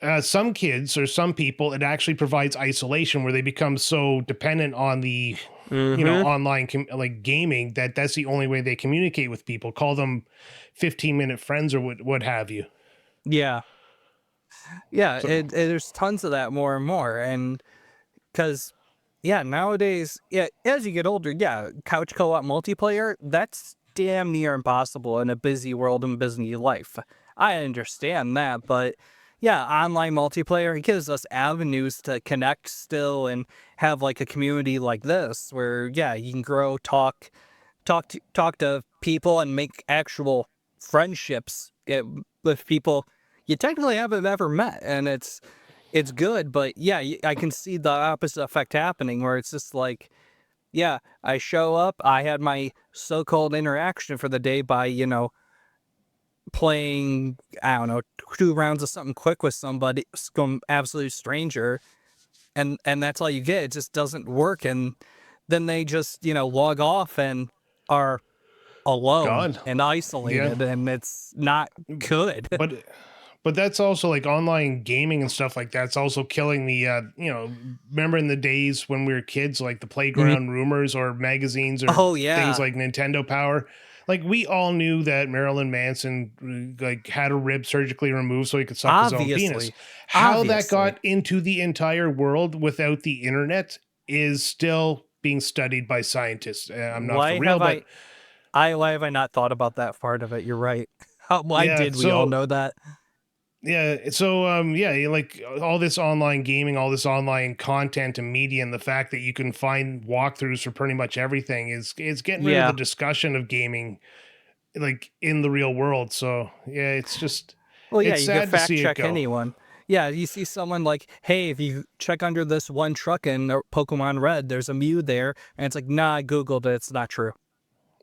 Where some kids or some people, it actually provides isolation where they become so dependent on the Mm-hmm. online like gaming that's the only way they communicate with people. Call them 15-minute friends or what have you. Yeah. Yeah, So there's tons of that more and more, and because yeah, nowadays, yeah, as you get older, yeah, couch co-op multiplayer, that's damn near impossible in a busy world and busy life. I understand that, but yeah, online multiplayer, it gives us avenues to connect still and have like a community like this where yeah, you can grow, talk to people and make actual friendships with people you technically haven't ever met, and it's good. But yeah, I can see the opposite effect happening where it's just like, yeah, I show up, I had my so-called interaction for the day by playing, I don't know, 2 rounds of something quick with somebody, some absolute stranger, and that's all you get. It just doesn't work, and then they just log off and are alone God, and yeah. isolated, and it's not good. But that's also like online gaming and stuff like that's also killing the remember in the days when we were kids, like the Mhm. playground rumors or magazines or Oh things yeah, like Nintendo Power. Like we all knew that Marilyn Manson like had a rib surgically removed so he could suck his own penis. obviously, How that obviously. got into the entire world without the internet is still being studied by scientists. I'm not for Why real, have but why have I not thought about that part of it? You're right. Why yeah. did we all So know that? yeah, so yeah, like all this online gaming, all this online content and media, and the fact that you can find walkthroughs for pretty much everything is getting rid of the Yeah. discussion of gaming like in the real world. So yeah, Well, yeah, it's you can sad to fact see it check go. anyone. Yeah, you see someone like, hey, if you check under this one truck in Pokemon Red, there's a Mew there, and it's like, nah, I googled it, it's not true.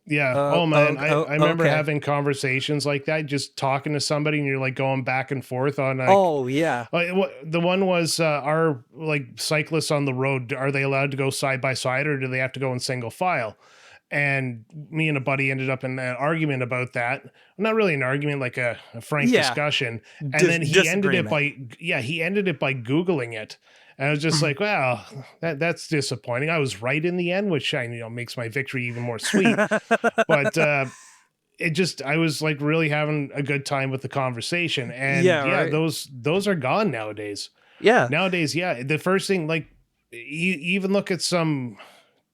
Yeah. Oh man, Oh, I remember okay. having conversations like that, just talking to somebody, and you're like going back and forth on like, Oh yeah, the one was are like cyclists on the road, are they allowed to go side by side or do they have to go in single file? And me and a buddy ended up in an argument about that. Not really an argument, like a frank yeah. discussion. And then he ended it Disagreement. by, yeah, he ended it by Googling it. And I was just like, well, that's disappointing. I was right in the end, which makes my victory even more sweet. But it just, I was like really having a good time with the conversation. And Yeah, yeah, right. those are gone nowadays. Yeah. Nowadays, yeah, the first thing, like you even look at some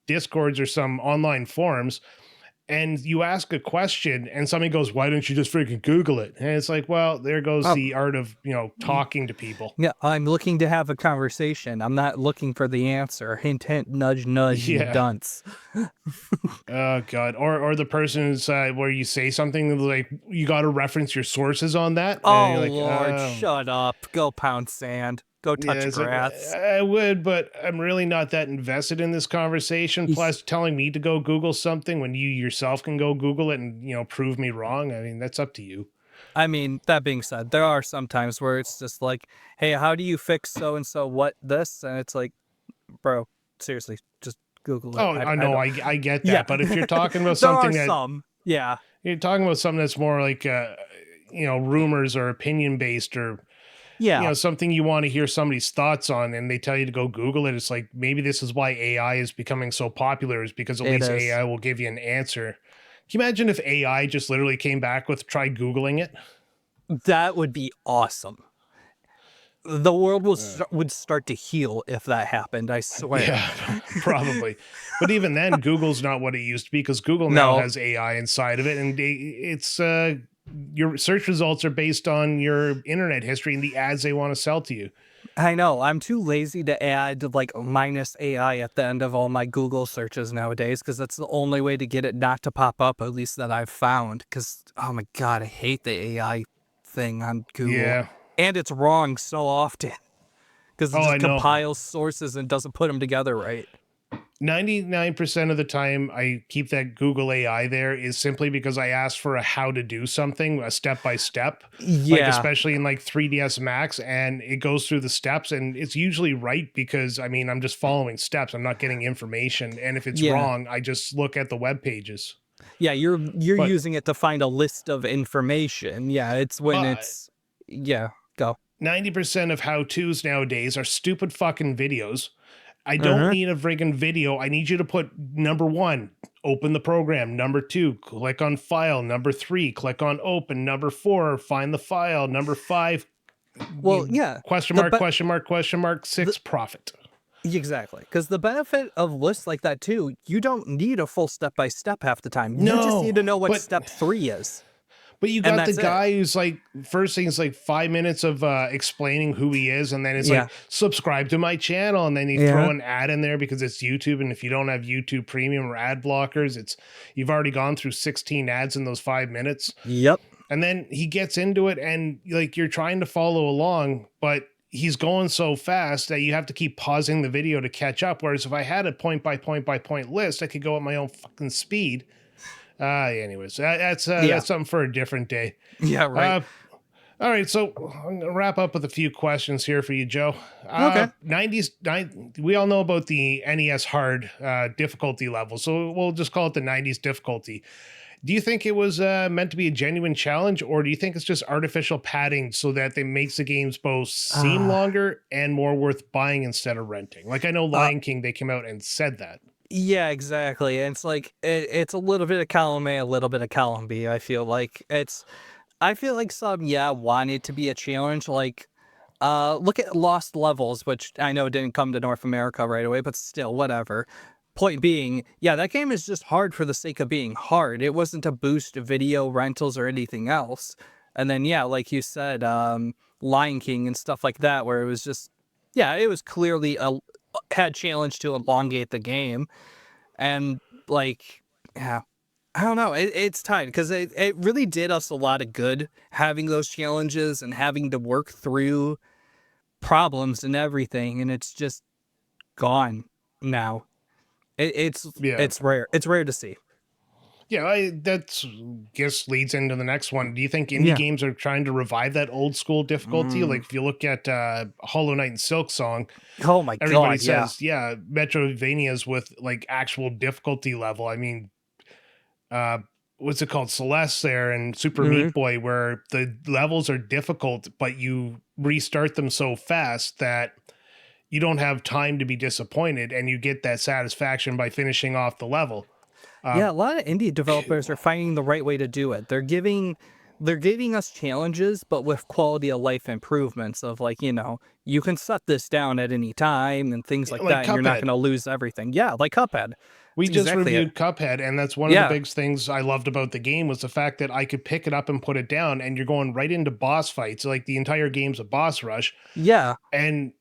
discords or some online forums and you ask a question and somebody goes, why don't you just freaking Google it? And it's like, well, there goes Um, the art of talking to people. yeah, I'm looking to have a conversation. I'm not looking for the answer. Hint, hint, nudge, nudge, you Yeah. dunce. Oh god. Or the person inside where you say something like you got to reference your sources on that and Oh, you're like, Lord, shut up. Go pound sand. Go yeah, touch it's like grass. I would, but I'm really not that invested in this conversation. He's- Plus, telling me to go Google something when you yourself can go Google it and prove me wrong. I mean, that's up to you. I mean, that being said, there are some times where it's just like, hey, how do you fix so and so what this? And it's like, bro, seriously, just Google it. Oh, I I know, don't. I get Yeah, that, but if you're talking about there are something that some. Yeah. you're talking about something that's more like rumors or opinion based or Yeah, something you want to hear somebody's thoughts on and they tell you to go Google it, it's like maybe this is why AI is becoming so popular, is because at it least is. AI will give you an answer. Can you imagine if AI just literally came back with try Googling it? That would be awesome. The world will Uh, would start to heal if that happened, I swear. yeah, probably. But even then, Google's not what it used to be because Google now No, has AI inside of it, and it's your search results are based on your internet history and the ads they want to sell to you. I know. I'm too lazy to add like minus AI at the end of all my Google searches nowadays because that's the only way to get it not to pop up, at least that I've found. Because, oh my God, I hate the AI thing on Google. Yeah. And it's wrong so often because it Oh, just I know. compiles sources and doesn't put them together right. 99% of the time I keep that Google AI there is simply because I asked for a how to do something, a step by step, like Yeah. especially in like 3ds Max, and it goes through the steps and it's usually right because I mean I'm just following steps, I'm not getting information, and if it's Yeah. wrong I just look at the web pages. Yeah. You're But using it to find a list of information. Yeah. It's when uh, it's, yeah, go. 90% of how to's nowadays are stupid fucking videos. I don't Uh-huh. need a friggin' video. I need you to put number 1, open the program. Number 2, click on file. Number 3, click on open. Number 4, find the file. Number 5, Well, yeah, Question the mark, be- question mark, question mark, the 6 profit. exactly, because the benefit of lists like that too, you don't need a full step by step half the time. You just need No, to know what but step 3 is, you and got the that's it. guy who's like, first thing is like 5 minutes of explaining who he is, and then it's Yeah, like, subscribe to my channel, and then you throw yeah, an ad in there because it's YouTube, and if you don't have YouTube Premium or ad blockers, it's you've already gone through 16 ads in those 5 minutes. yep, And then he gets into it, and like you're trying to follow along, but he's going so fast that you have to keep pausing the video to catch up. Whereas if I had a point by point by point list, I could go at my own fucking speed. Anyways, yeah, that's something for a different day. yeah, right. Uh, all right, so I'm gonna wrap up with a few questions here for you, Joe. Okay. 90s, we all know about the NES hard difficulty level, so we'll just call it the 90s difficulty. Do you think it was meant to be a genuine challenge, or do you think it's just artificial padding so that it makes the games both seem Uh, longer and more worth buying instead of renting? Like I know uh, Lion King, they came out and said that. yeah, exactly. And it's like it's a little bit of column A, a little bit of column B. I feel like I feel like some, yeah, want it to be a challenge. Like, look at Lost Levels, which I know didn't come to North America right away, but still, whatever. Point being, yeah, that game is just hard for the sake of being hard. It wasn't to boost video rentals or anything else. And then, yeah, like you said, Lion King and stuff like that, where it was just, yeah, it was clearly had challenge to elongate the game. And like, yeah, I don't know. It's tight because it really did us a lot of good having those challenges and having to work through problems and everything. And it's just gone now. Yeah. It's rare. It's rare to see. Yeah, that's guess leads into the next one. Do you think indie Yeah. games are trying to revive that old school difficulty? Mm. Like if you look at Hollow Knight and Silk Song, Oh my everybody god. Yeah. says, yeah, Metroidvanias with like actual difficulty level. I mean, uh, what's it called? Celeste there and Super Hmm. Meat Boy, where the levels are difficult, but you restart them so fast that you don't have time to be disappointed and you get that satisfaction by finishing off the level. Uh, Yeah. A lot of indie developers are finding the right way to do it. They're giving us challenges, but with quality of life improvements of like, you can set this down at any time and things like like that, and you're not Cuphead. going to lose everything. Yeah. Like Cuphead. We That's just exactly it. reviewed Cuphead, and that's one of the Yeah. big things I loved about the game was the fact that I could pick it up and put it down, and you're going right into boss fights. Like the entire game's a boss rush, Yeah. and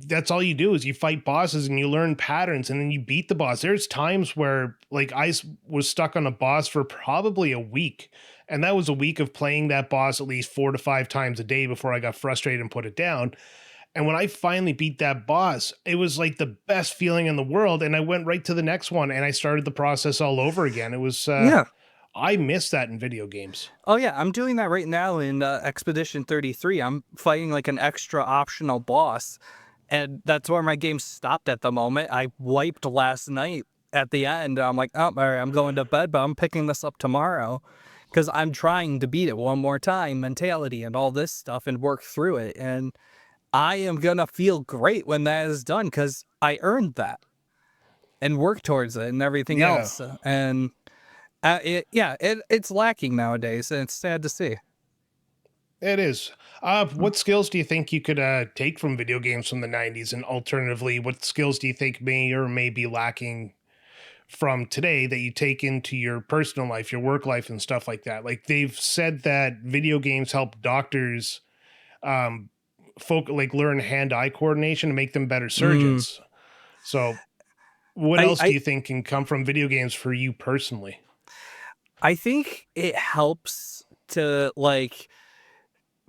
that's all you do is you fight bosses and you learn patterns, and then you beat the boss. There's times where like was stuck on a boss for probably a week, and that was a week of playing that boss at least 4 to 5 times a day before I got frustrated and put it down. And when I finally beat that boss, it was like the best feeling in the world. And I went right to the next one and I started the process all over again. It was, Yeah. I miss that in video games. Oh yeah, I'm doing that right now in Expedition 33. I'm fighting like an extra optional boss, and that's where my game stopped at the moment. I wiped last night at the end. I'm like, oh, all right, I'm going to bed, but I'm picking this up tomorrow because I'm trying to beat it one more time, mentality and all this stuff, and work through it. And I am gonna feel great when that is done because I earned that and worked towards it and everything Yeah, else. And it's lacking nowadays, and it's sad to see. it is. What skills do you think you could take from video games from the 90s? And alternatively, what skills do you think may be lacking from today that you take into your personal life, your work life, and stuff like that? Like they've said that video games help doctors um, like learn hand-eye coordination to make them better Mm. surgeons. So what I, else do I you think can come from video games for you personally? I think it helps to like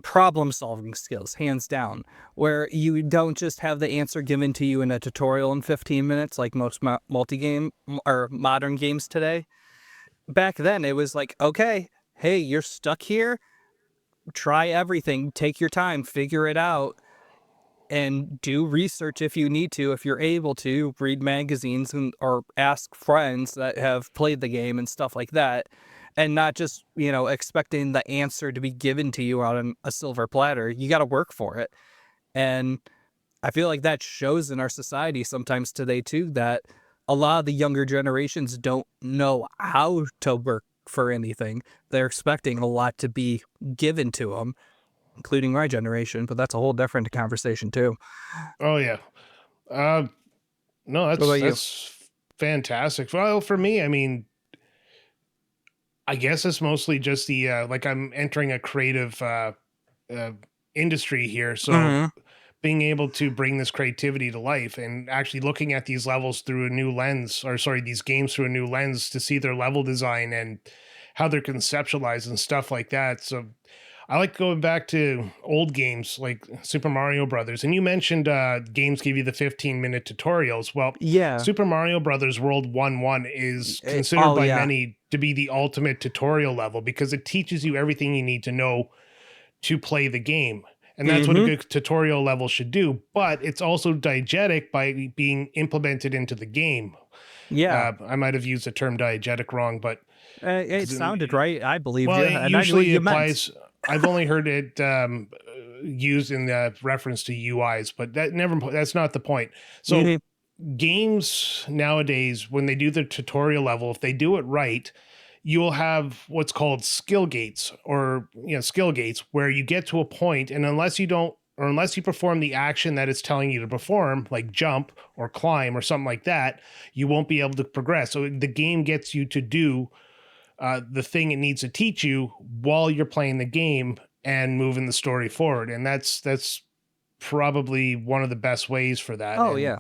problem solving skills, hands down, where you don't just have the answer given to you in a tutorial in 15 minutes like most multi game or modern games today. Back then, it was like, okay, hey, you're stuck here. Try everything. Take your time. Figure it out. And do research if you need to, if you're able to read magazines or ask friends that have played the game and stuff like that, and not just expecting the answer to be given to you on a silver platter. You got to work for it. And I feel like that shows in our society sometimes today too, that a lot of the younger generations don't know how to work for anything. They're expecting a lot to be given to them, including my generation, but that's a whole different conversation too. Oh yeah. Uh, no, What about you? that's fantastic. Well, for me, I mean, I guess it's mostly just the like I'm entering a creative uh, industry here, so Hmm. being able to bring this creativity to life and actually looking at these levels through a new lens, or sorry, these games through a new lens to see their level design and how they're conceptualized and stuff like that. So I like going back to old games like Super Mario Brothers. And you mentioned games give you the 15-minute tutorials. Well, Yeah. Super Mario Brothers World 1-1 is considered Oh by yeah. many to be the ultimate tutorial level because it teaches you everything you need to know to play the game. And that's what a Hmm. good tutorial level should do. But it's also diegetic by being implemented into the game. Yeah. I might have used the term diegetic wrong, but It because sounded right. I believed well, you, it and I knew what usually you meant. applies. I've only heard it used in the reference to UIs, but that never. That's not the point. So Hmm. games nowadays, when they do the tutorial level, if they do it right, you will have what's called skill gates, or skill gates, where you get to a point, and unless you don't, or unless you perform the action that it's telling you to perform, like jump or climb or something like that, you won't be able to progress. So the game gets you to do the thing it needs to teach you while you're playing the game and moving the story forward. And that's probably one of the best ways for that. Oh And yeah.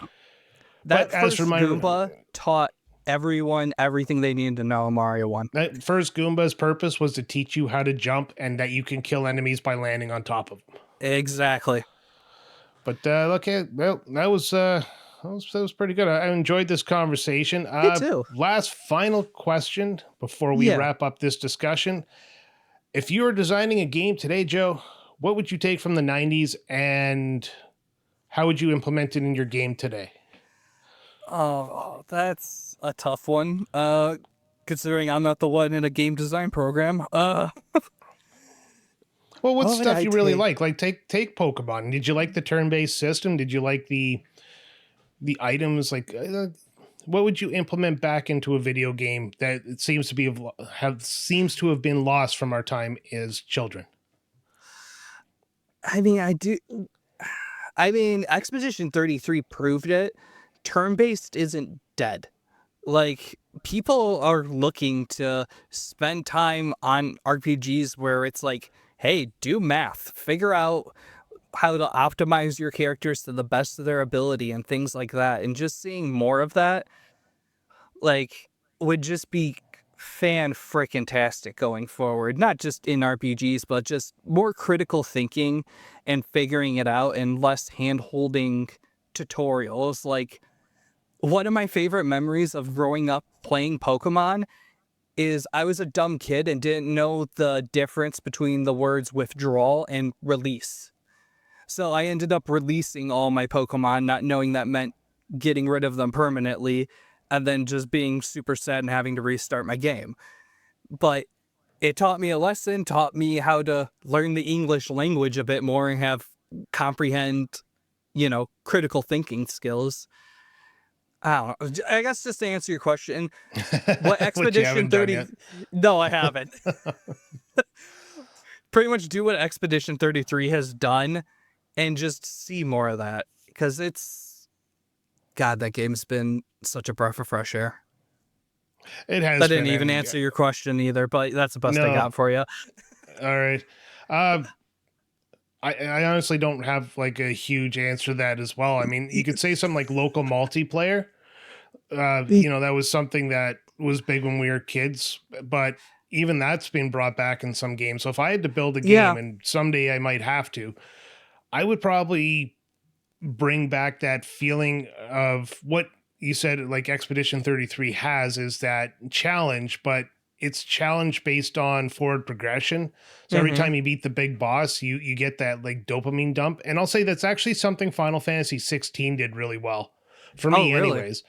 but That as for first my Goomba taught everyone everything they needed to know in Mario 1. that first Goomba's purpose was to teach you how to jump and that you can kill enemies by landing on top of them. Exactly. But okay, well, that was pretty good. I enjoyed this conversation. Me too. Last final question before we Yeah. wrap up this discussion. If you were designing a game today, Joe, what would you take from the 90s and how would you implement it in your game today? Oh, that's a tough one. Considering I'm not the one in a game design program. Well, what's What would stuff I you really take? like? Like take Pokemon. Did you like the turn-based system? Did you like the items? Like what would you implement back into a video game that it seems to be seems to have been lost from our time as children? I mean, I do. I mean, Expedition 33 proved it. Turn based isn't dead. Like, people are looking to spend time on RPGs where it's like, hey, do math, figure out how to optimize your characters to the best of their ability and things like that. And just seeing more of that, like, would just be fan frickin' tastic going forward. Not just in RPGs, but just more critical thinking and figuring it out and less hand holding tutorials. Like, one of my favorite memories of growing up playing Pokemon is I was a dumb kid and didn't know the difference between the words withdrawal and release. So I ended up releasing all my Pokemon, not knowing that meant getting rid of them permanently, and then just being super sad and having to restart my game. But it taught me a lesson, taught me how to learn the English language a bit more and have comprehend, critical thinking skills. I don't know. I guess just to answer your question, what Which you Expedition haven't done 30, yet. no, I haven't. Pretty much do what Expedition 33 has done and just see more of that because God, that game's been such a breath of fresh air. It That has didn't been, even and answer your question either, but that's the best I no, got for you. all right. Uh, I honestly don't have like a huge answer to that as well. I mean, you could say something like local multiplayer. That was something that was big when we were kids, but even that's been brought back in some games. So if I had to build a Yeah. game, and someday I might have to, I would probably bring back that feeling of what you said, like Expedition 33 has, is that challenge, but it's challenge based on forward progression. So every Hmm. time you beat the big boss, you get that like dopamine dump. And I'll say that's actually something Final Fantasy 16 did really well. For Oh, me, really? anyways,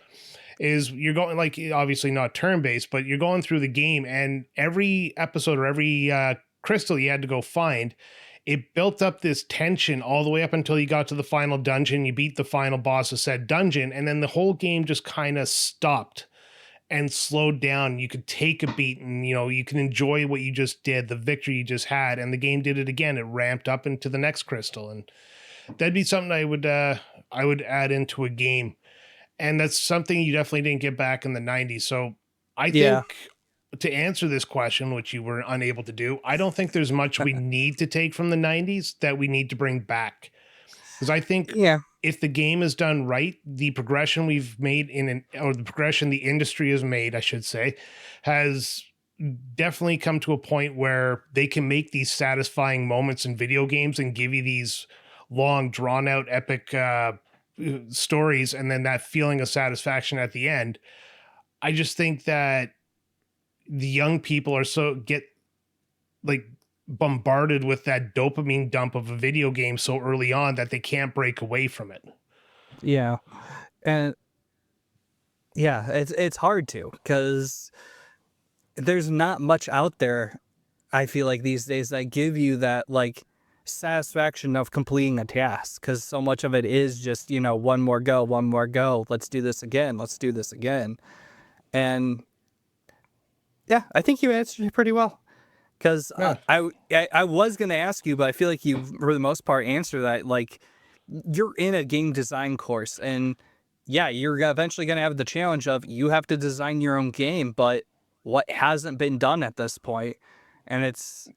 is you're going, like, obviously not turn based, but you're going through the game, and every episode or every crystal you had to go find, it built up this tension all the way up until you got to the final dungeon. You beat the final boss of said dungeon, and then the whole game just kind of stopped. and slowed down. You could take a beat and, you can enjoy what you just did, the victory you just had. And the game did it again. It ramped up into the next crystal. And that'd be something I would add into a game. And that's something you definitely didn't get back in the 90s. So I Yeah. think to answer this question, which you were unable to do, I don't think there's much we need to take from the 90s that we need to bring back. Because I think Yeah. if the game is done right, the progression we've made or the progression the industry has made, I should say, has definitely come to a point where they can make these satisfying moments in video games and give you these long, drawn out, epic stories, and then that feeling of satisfaction at the end. I just think that the young people are get like bombarded with that dopamine dump of a video game so early on that they can't break away from it. Yeah. And yeah, it's hard to, because there's not much out there, I feel like, these days that give you that like satisfaction of completing a task, because so much of it is just, one more go, let's do this again. And yeah, I think you answered it pretty well. Because Yeah. I was going to ask you, but I feel like you, for the most part, answer that. Like, you're in a game design course, and yeah, you're eventually going to have the challenge of you have to design your own game, but what hasn't been done at this point? And it's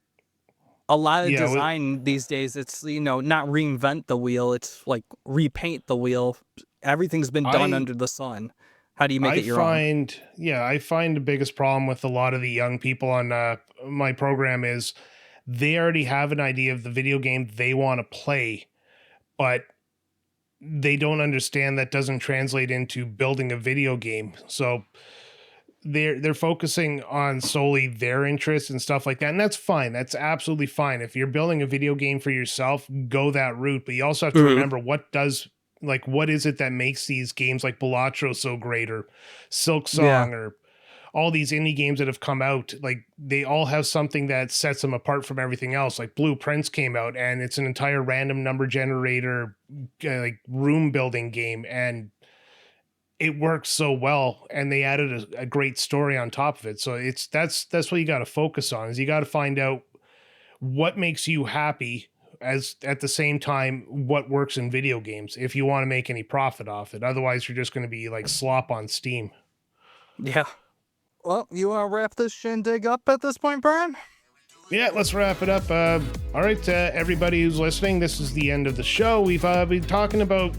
a lot of design these days. It's, not reinvent the wheel. It's like repaint the wheel. Everything's been done under the sun. How do you make it your own? I find the biggest problem with a lot of the young people on my program is they already have an idea of the video game they want to play, but they don't understand that doesn't translate into building a video game. So they're focusing on solely their interests and stuff like that. And that's fine. That's absolutely fine. If you're building a video game for yourself, go that route. But you also have to remember what is it that makes these games like Balatro so great, or Silk Song, or all these indie games that have come out. Like, they all have something that sets them apart from everything else. Like Blueprints came out, and it's an entire random number generator, like room building game, and it works so well. And they added a great story on top of it. So that's what you got to focus on, is you got to find out what makes you happy, as at the same time what works in video games, if you want to make any profit off it. Otherwise, you're just going to be like slop on Steam. Yeah. Well, you want to wrap this shindig up at this point, Brian? Yeah, let's wrap it up. All right, everybody who's listening, this is the end of the show. We've been talking about,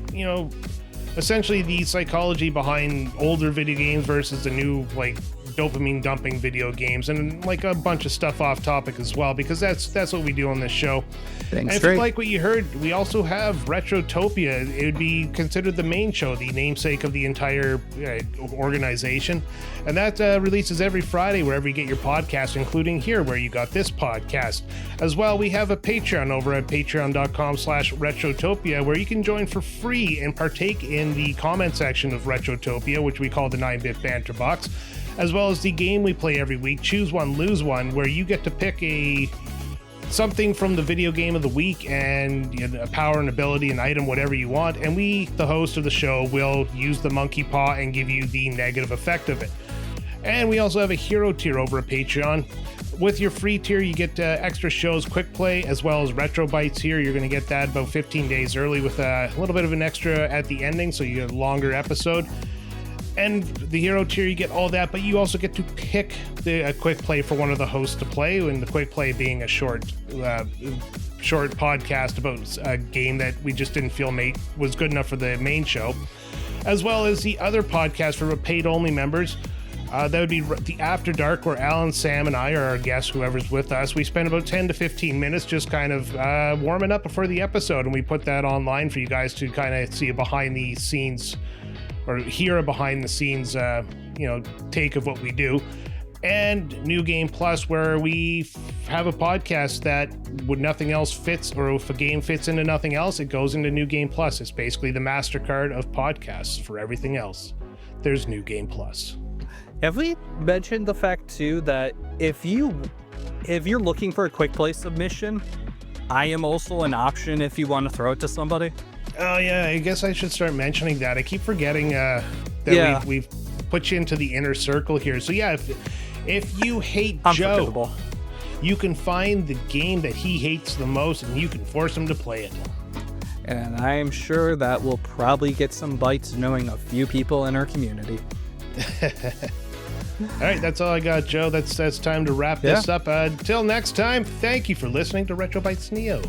essentially the psychology behind older video games versus the new, like, dopamine dumping video games, and like a bunch of stuff off topic as well, because that's what we do on this show. And if you like what you heard, we also have Retrotopia. It would be considered the main show, the namesake of the entire organization, and that releases every Friday wherever you get your podcast, including here where you got this podcast. As well, we have a Patreon over at patreon.com/Retrotopia, where you can join for free and partake in the comment section of Retrotopia, which we call the 9-bit banter box, as well as the game we play every week, Choose One, Lose One, where you get to pick something from the video game of the week, and a power, an ability, an item, whatever you want. And we, the host of the show, will use the monkey paw and give you the negative effect of it. And we also have a hero tier over at Patreon. With your free tier, you get extra shows, quick play, as well as RetroBytes here. You're going to get that about 15 days early with a little bit of an extra at the ending, so you get a longer episode. And the hero tier, you get all that, but you also get to pick a quick play for one of the hosts to play, and the quick play being a short podcast about a game that we just didn't feel was good enough for the main show, as well as the other podcast for paid-only members. That would be the After Dark, where Alan, Sam, and I are our guests, whoever's with us. We spend about 10 to 15 minutes just kind of warming up before the episode, and we put that online for you guys to kind of see a behind-the-scenes, or hear a behind-the-scenes, take of what we do. And New Game Plus, where we have a podcast that when nothing else fits, or if a game fits into nothing else, it goes into New Game Plus. It's basically the MasterCard of podcasts. For everything else, there's New Game Plus. Have we mentioned the fact too that if you're looking for a quick play submission, I am also an option if you want to throw it to somebody? Oh yeah, I guess I should start mentioning that. I keep forgetting that we've put you into the inner circle here. So yeah, if you hate Joe, Unforgivable. you can find the game that he hates the most, and you can force him to play it. And I'm sure that will probably get some bites knowing a few people in our community. All right, that's all I got, Joe. That's time to wrap this up. Until next time, thank you for listening to RetroBytes Neo.